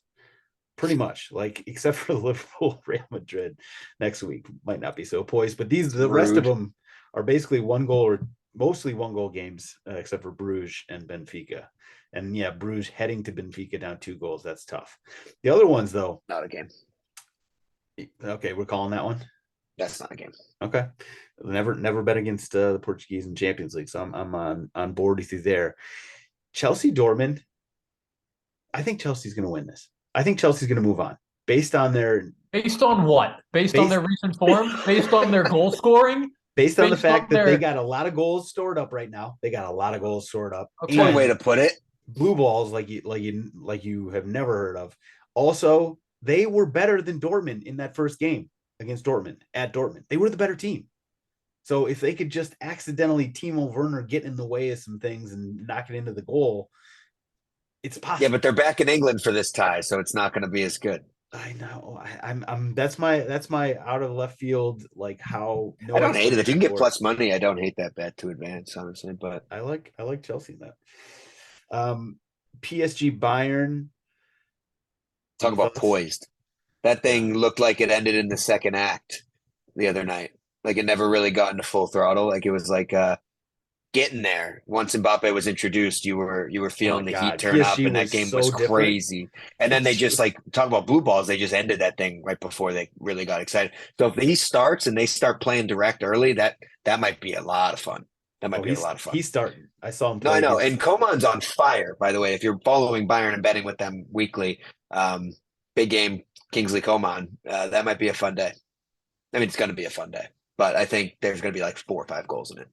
Pretty much, like, except for Liverpool, Real Madrid next week might not be so poised. But the rest of them are basically one goal or mostly one goal games, except for Bruges and Benfica. And yeah, Bruges heading to Benfica down 2 goals. That's tough. The other ones, though, not a game. Okay, we're calling that one. That's not a game. Okay, never bet against the Portuguese in Champions League, so I'm on board with you there. Chelsea, Dortmund. I think Chelsea's going to win this. I think Chelsea's going to move on based on what? Based on their recent form? Based on their goal scoring? Based on the fact that they got a lot of goals stored up right now. They got a lot of goals stored up. That's one way to put it. Blue balls like you have never heard of. Also, they were better than Dortmund in that first game against Dortmund at Dortmund. They were the better team. So if they could just accidentally Timo Werner get in the way of some things and knock it into the goal, it's possible. Yeah, but they're back in England for this tie, so it's not going to be as good. I know. I'm that's my out of left field, like how I don't hate it. If you can get plus money, I don't hate that bet to advance, honestly. But I like Chelsea in that. PSG Bayern. Talk about poised. That thing looked like it ended in the second act the other night. Like it never really got into full throttle. Like it was like getting there. Once Mbappe was introduced, you were feeling the heat turn up, and that game was crazy. And then they just like talk about blue balls. They just ended that thing right before they really got excited. So if he starts and they start playing direct early, that might be a lot of fun. That might be a lot of fun. He's starting. I saw him play. No, I know. And Coman's on fire, by the way. If you're following Bayern and betting with them weekly, big game, Kingsley Coman, that might be a fun day. I mean, it's going to be a fun day, but I think there's going to be like 4 or 5 goals in it.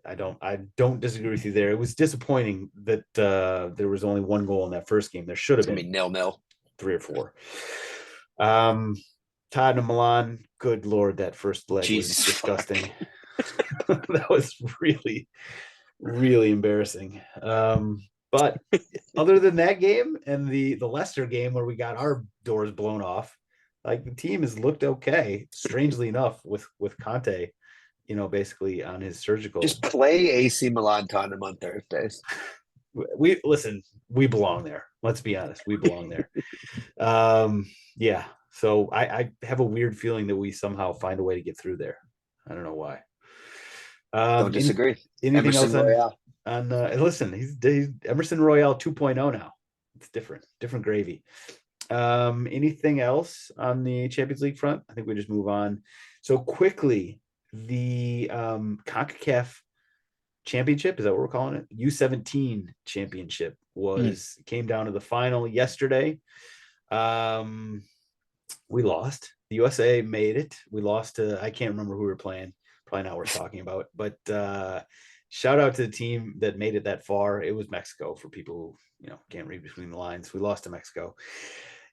I don't disagree with you there. It was disappointing that there was only 1 goal in that first game. There should have been 0-0, 3 or 4. Tottenham Milan. Good Lord, that first leg was disgusting. That was really, really embarrassing. But other than that game and the Leicester game where we got our doors blown off, like the team has looked okay. Strangely enough, with Conte, basically on his surgical. Just play AC Milan Tottenham on Thursdays. We belong there. Let's be honest, we belong there. Yeah. So I have a weird feeling that we somehow find a way to get through there. I don't know why. Don't disagree. Anything Emerson else on listen, he's Emerson Royale 2.0 now. It's different gravy. Anything else on the Champions League front? I think we just move on. So quickly, the Concacaf Championship, is that what we're calling it? U17 Championship came down to the final yesterday. We lost. The USA made it. We lost to, I can't remember who we were playing. Probably not worth talking about, but shout out to the team that made it that far. It was Mexico, for people who can't read between the lines. We lost to Mexico,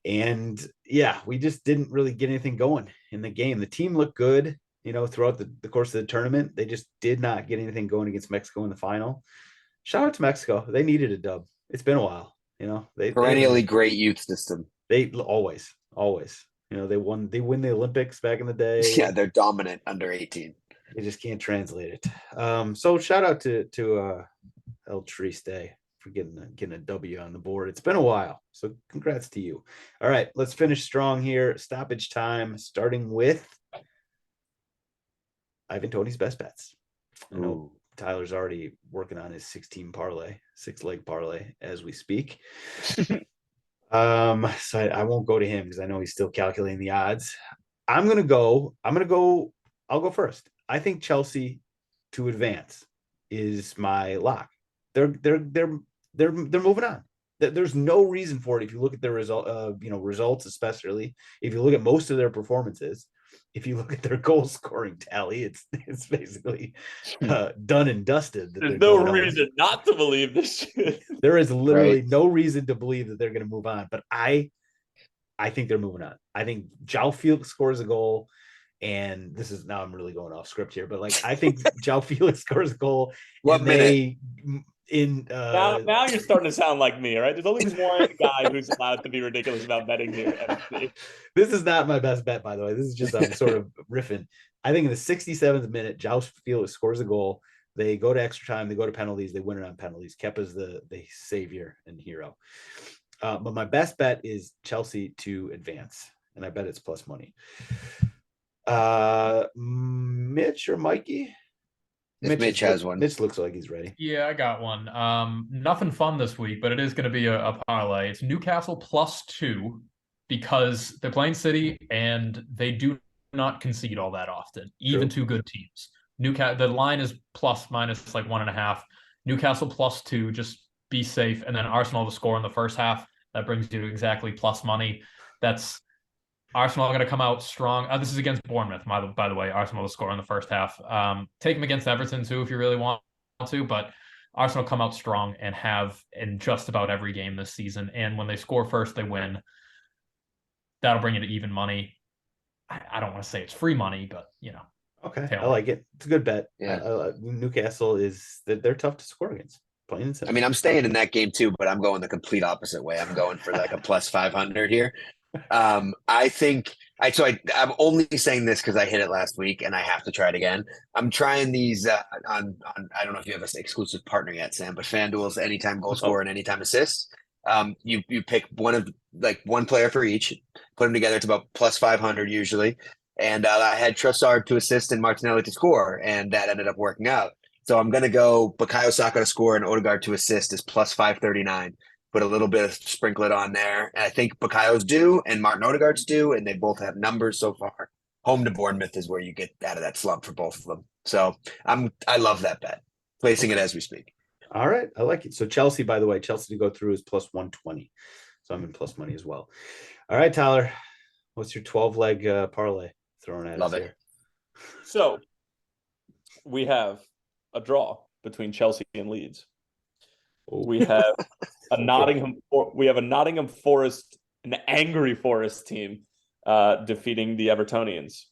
and yeah, we just didn't really get anything going in the game. The team looked good, throughout the course of the tournament. They just did not get anything going against Mexico in the final. Shout out to Mexico. They needed a dub. It's been a while. They perennially great youth system. They always. They win the Olympics back in the day. Yeah, they're dominant under 18. They just can't translate it. So shout out to El Triste for getting a W on the board. It's been a while, so congrats to you. All right, let's finish strong here. Stoppage time, starting with Ivan Toney's best bets. I know Tyler's already working on his 6-leg parlay as we speak. So I won't go to him because I know he's still calculating the odds. I'll go first. I think Chelsea to advance is my lock. They're moving on. There's no reason for it if you look at their results, especially if you look at most of their performances. If you look at their goal scoring tally, it's basically done and dusted. There's no reason not to believe this shit. There is literally no reason to believe that they're going to move on. But I think they're moving on. I think João Felix scores a goal. And this is now I'm really going off script here, but like I think João Felix scores a goal. What minute? Now you're starting to sound like me, all right? There's only one guy who's allowed to be ridiculous about betting here. This is not my best bet, by the way. This is just I'm sort of riffing. I think in the 67th minute, João Felix scores a goal. They go to extra time. They go to penalties. They win it on penalties. Kepa's the savior and hero. But my best bet is Chelsea to advance, and I bet it's plus money. Mitch or Mikey? Mitch has one. Mitch looks like he's ready. Yeah, I got one. Nothing fun this week, but it is going to be a parlay. It's Newcastle +2 because they're playing City and they do not concede all that often, even to good teams. The line is plus minus like 1.5. Newcastle +2, just be safe, and then Arsenal to score in the first half. That brings you to exactly plus money. That's Arsenal are going to come out strong. This is against Bournemouth, by the way. Arsenal will score in the first half. Take them against Everton, too, if you really want to. But Arsenal come out strong and have in just about every game this season. And when they score first, they win. That'll bring you to even money. I don't want to say it's free money, but, Okay, I like it. It's a good bet. Yeah. Newcastle they're tough to score against. Plain and simple. I mean, I'm staying in that game, too, but I'm going the complete opposite way. I'm going for like a plus 500 here. I think I'm only saying this because I hit it last week and I have to try it again. I'm trying these on I don't know if you have an exclusive partner yet, Sam, but FanDuel's anytime goal scorer and anytime assist. You pick one player for each, put them together. It's about plus 500 usually. And I had Trossard to assist and Martinelli to score, and that ended up working out. So I'm gonna go Bukayo Saka to score and Odegaard to assist is plus 539. Put a little bit of sprinkle it on there. And I think Bukayo's due and Martin Odegaard's due, and they both have numbers so far. Home to Bournemouth is where you get out of that slump for both of them. So I love that bet. Placing it as we speak. All right, I like it. So Chelsea, by the way, Chelsea to go through is plus 120. So I'm in plus money as well. All right, Tyler, what's your 12-leg parlay throwing at us here? So we have a draw between Chelsea and Leeds. We have a Nottingham Forest, an angry Forest team, defeating the Evertonians.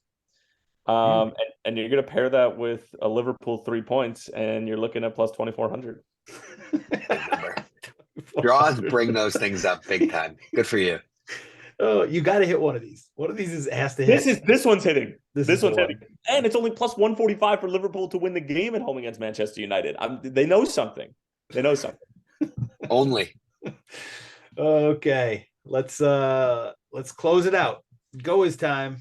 And you're going to pair that with a Liverpool 3 points, and you're looking at plus 2,400. Draws bring those things up big time. Good for you. Oh, you got to hit one of these. One of these has to hit. This one's hitting. This one's hitting, and it's only plus 145 for Liverpool to win the game at home against Manchester United. They know something. Only. Okay, let's close it out. GOAWs time.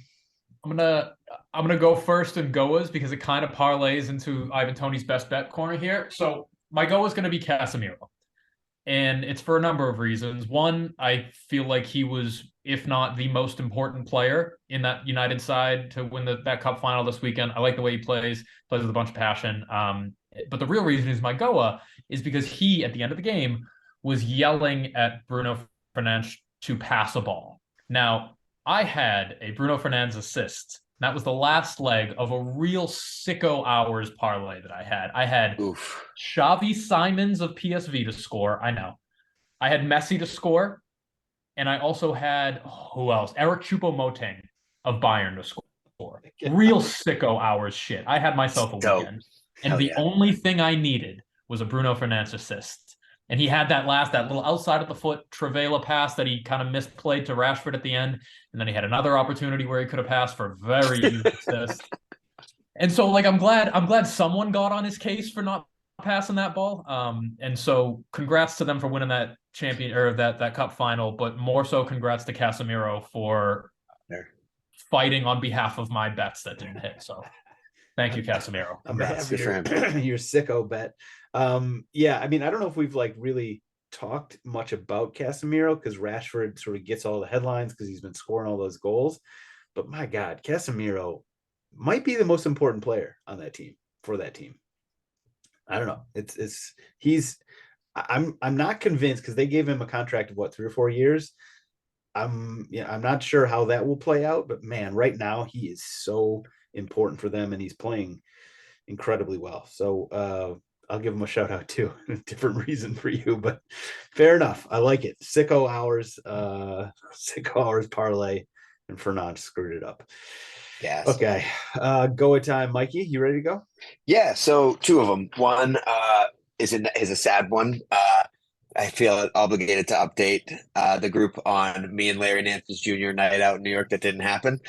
I'm gonna go first in GOAWs because it kind of parlays into Ivan Toney's best bet corner here. So my GOAW is going to be Casemiro, and it's for a number of reasons. One, I feel like he was, if not the most important player in that United side to win that cup final this weekend. I like the way he plays with a bunch of passion. But the real reason is my GOAW is because he, at the end of the game, was yelling at Bruno Fernandes to pass a ball. Now, I had a Bruno Fernandes assist. That was the last leg of a real sicko hours parlay that I had. I had Xavi Simons of PSV to score. I know. I had Messi to score. And I also had, who else? Eric Choupo-Moting of Bayern to score. Real sicko hours shit. I had myself a weekend. And the only thing I needed was a Bruno Fernandes assist. And he had that little outside of the foot Trivela pass that he kind of misplayed to Rashford at the end. And then he had another opportunity where he could have passed for a very easy assist. And so, I'm glad someone got on his case for not passing that ball. And so congrats to them for winning that that cup final, but more so congrats to Casemiro for fighting on behalf of my bets that didn't hit. So Thank you, Casemiro. I'm Good happy for him. your sicko bet. Yeah, I mean, I don't know if we've like really talked much about Casemiro because Rashford sort of gets all the headlines because he's been scoring all those goals. But my God, Casemiro might be the most important player on that team for that team. I don't know. I'm not convinced because they gave him a contract of what, 3 or 4 years. I'm not sure how that will play out, but man, right now he is so important for them and he's playing incredibly well. So I'll give him a shout out too. Different reason for you, but fair enough. I like it. Sicko hours parlay, and Fernand screwed it up. Yes. Okay. Go at time, Mikey. You ready to go? Yeah, so 2 of them. One is a sad one. I feel obligated to update the group on me and Larry Nance's junior night out in New York that didn't happen.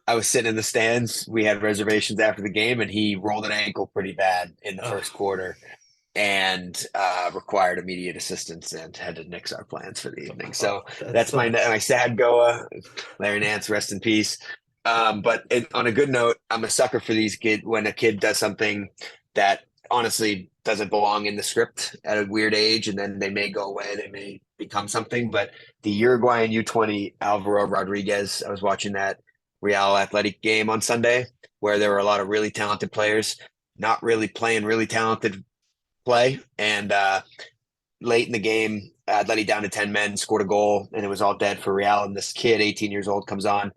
I was sitting in the stands. We had reservations after the game, and he rolled an ankle pretty bad in the first quarter and required immediate assistance and had to nix our plans for the evening. So that's my sad Goa. Larry Nance, rest in peace. But on a good note, I'm a sucker for these kids when a kid does something that honestly doesn't belong in the script at a weird age, and then they may go away, they may become something. But the Uruguayan U20 Alvaro Rodriguez, I was watching that Real Athletic game on Sunday where there were a lot of really talented players not really playing really talented play, and late in the game Atleti down to 10 men, scored a goal, and it was all dead for Real, and this kid 18 years old comes on,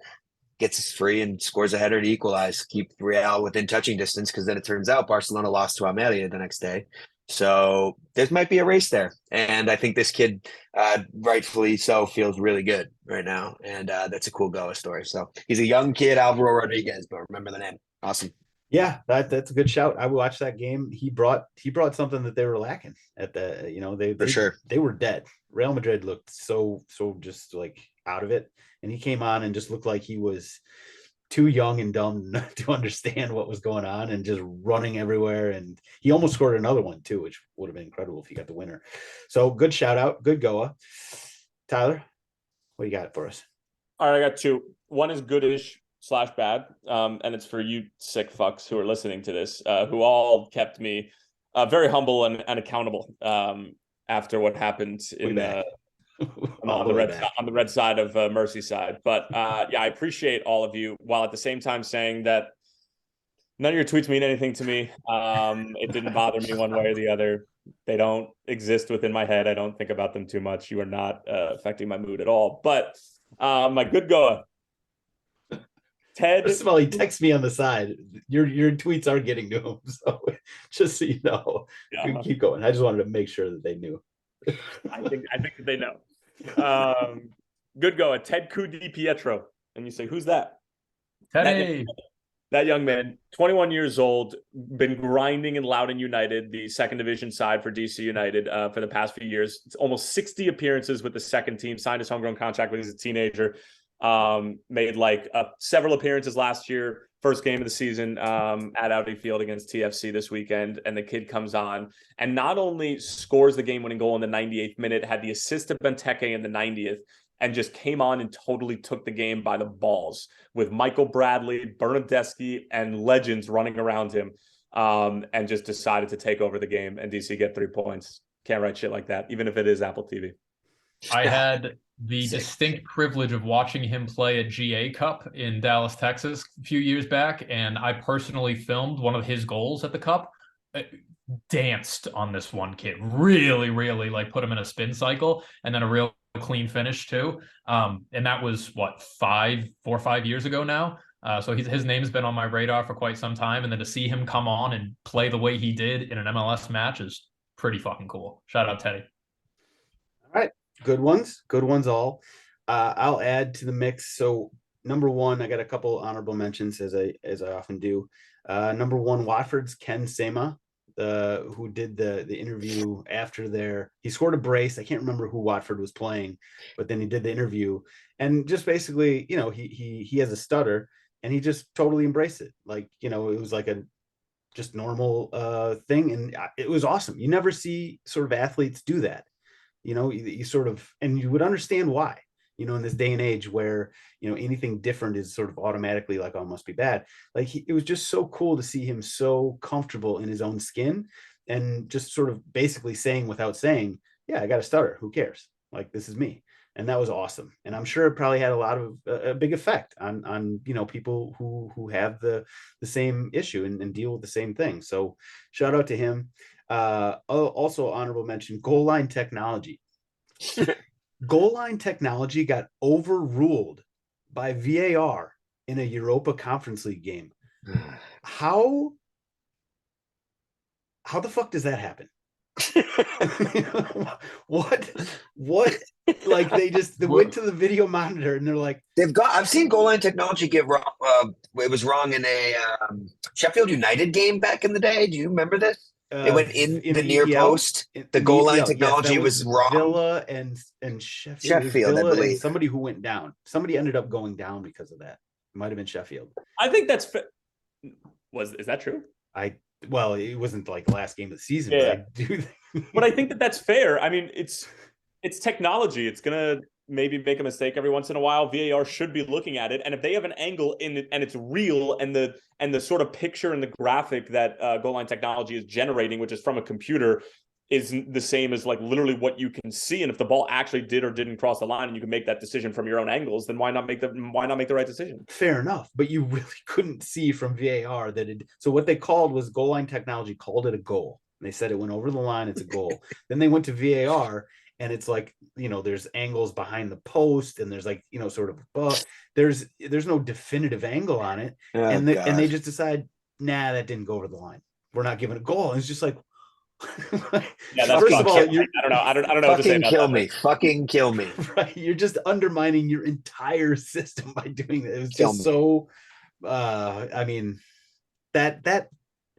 gets us free and scores a header to equalize, keep Real within touching distance, because then it turns out Barcelona lost to Almeria the next day. So there might be a race there. And I think this kid, rightfully so, feels really good right now. And that's a cool Goa story. So he's a young kid, Alvaro Rodriguez, but remember the name. Awesome. Yeah, that's a good shout. I watched that game. He brought something that they were lacking at the, For sure. They were dead. Real Madrid looked so just like out of it. And he came on and just looked like he was too young and dumb to understand what was going on and just running everywhere. And he almost scored another one too, which would have been incredible if he got the winner. So good shout out. Good Goa. Tyler, what do you got for us? All right, I got 2. One is goodish / bad. And it's for you sick fucks who are listening to this, who all kept me very humble and accountable after what happened in on the red side of Merseyside. But yeah, I appreciate all of you, while at the same time saying that none of your tweets mean anything to me. It didn't bother me one way or the other. They don't exist within my head. I don't think about them too much. You are not affecting my mood at all. But my good Goa. Ted. First of all, he texts me on the side. Your tweets are getting to him, so just so you know, keep going. I just wanted to make sure that they knew. I think that they know. Good Goa, Ted Di Pietro, and you say, who's that? Teddy. That young man, 21 years old, been grinding in Loudoun United, the second division side for DC United, for the past few years. It's almost 60 appearances with the second team, signed his homegrown contract when he was a teenager. Made like several appearances last year, first game of the season at Audi Field against TFC this weekend, and the kid comes on and not only scores the game-winning goal in the 98th minute, had the assist to Benteke in the 90th, and just came on and totally took the game by the balls with Michael Bradley, Bernardeschi, and legends running around him, and just decided to take over the game, and DC get 3 points. Can't write shit like that, even if it is Apple TV. I had the distinct privilege of watching him play at GA Cup in Dallas, Texas a few years back, and I personally filmed one of his goals at the Cup. Danced on this one kid, really like put him in a spin cycle, and then a real clean finish too. And that was what, 4 or 5 years ago now. So his name's been on my radar for quite some time, and then to see him come on and play the way he did in an MLS match is pretty fucking cool. Shout out Teddy. All right. Good ones all. I'll add to the mix. So number one, I got a couple honorable mentions as I often do. Number one, Watford's Ken Sema, who did the interview after he scored a brace. I can't remember who Watford was playing, but then he did the interview and just basically, he has a stutter and he just totally embraced it. Like, it was like a just normal thing. And it was awesome. You never see sort of athletes do that. You sort of, and you would understand why. in this day and age where, anything different is sort of automatically like, oh, must be bad. Like it was just so cool to see him so comfortable in his own skin and just sort of basically saying without saying, yeah, I got a stutter. Who cares? Like, this is me. And that was awesome. And I'm sure it probably had a lot of a big effect on people who have the same issue and deal with the same thing. So shout out to him. Also honorable mention, goal line technology. Goal line technology got overruled by VAR in a Europa Conference League game. How the fuck does that happen? what like they went to the video monitor and they're like, I've seen goal line technology get wrong. It was wrong in a Sheffield United game back in the day. Do you remember this? It went in the near EPL, post. The goal line technology yes, was wrong. Villa and Sheffield. Sheffield, Villa I believe. and somebody who went down. Somebody ended up going down because of that. It might have been Sheffield. I think that's is that true? Well, it wasn't like the last game of the season, Yeah. but I do But I think that's fair. I mean, it's technology. It's gonna maybe make a mistake every once in a while. VAR should be looking at it, and if they have an angle in it and it's real, and the sort of picture and the graphic that goal line technology is generating, which is from a computer, is the same as like literally what you can see. And if the ball actually did or didn't cross the line, and you can make that decision from your own angles, then why not make the right decision? Fair enough, but you really couldn't see from VAR that it. So what they called was goal line technology called it a goal. They said it went over the line. It's a goal. Then they went to VAR. And it's like, there's angles behind the post and there's like, sort of above. There's no definitive angle on it. And they just decide, nah, that didn't go over the line. We're not giving a goal. And it's just like, yeah, that's first of all, I don't know. I don't know what to say about that. Fucking kill me. Right. You're just undermining your entire system by doing that. It was just so I mean, that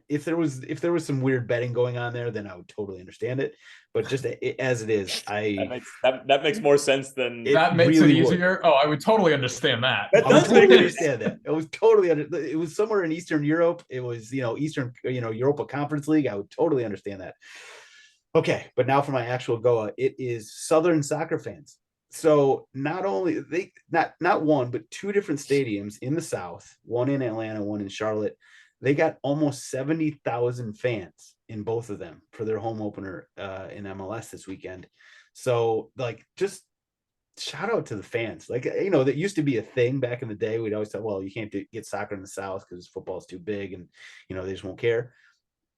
if there was some weird betting going on there, then I would totally understand it. But just as it is, that makes more sense than that makes really it easier. Oh, I would totally understand that. I would totally understand that. It was totally it was somewhere in Eastern Europe. It was Eastern Europa Conference League. I would totally understand that. Okay, but now for my actual Goa, it is Southern soccer fans. So not only not one but two different stadiums in the South, one in Atlanta, one in Charlotte. They got almost 70,000 fans in both of them for their home opener in MLS this weekend. So like, just shout out to the fans. Like, that used to be a thing back in the day. We'd always say, well, you can't get soccer in the South because football's too big and, they just won't care.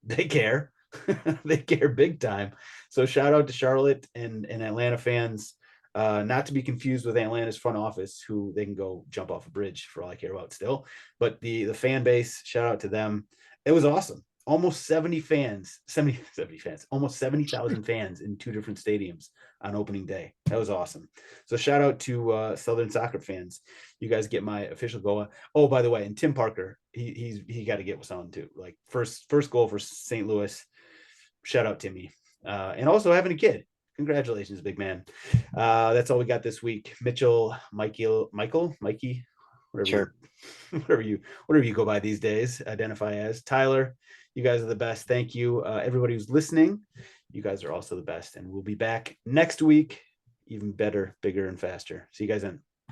They care. They care big time. So shout out to Charlotte and Atlanta fans. Not to be confused with Atlanta's front office, who they can go jump off a bridge for all I care about still. But the fan base, shout out to them. It was awesome. Almost 70 fans, almost 70,000 fans in two different stadiums on opening day. That was awesome. So shout out to Southern soccer fans. You guys get my official goal. Oh, by the way, and Tim Parker, he got to get with someone too. Like first goal for St. Louis. Shout out Timmy. And also having a kid. Congratulations, big man. That's all we got this week. Mitchell, Mikey, whatever, sure. whatever you go by these days, identify as. Tyler, you guys are the best. Thank you. Everybody who's listening, you guys are also the best. And we'll be back next week, even better, bigger, and faster. See you guys then.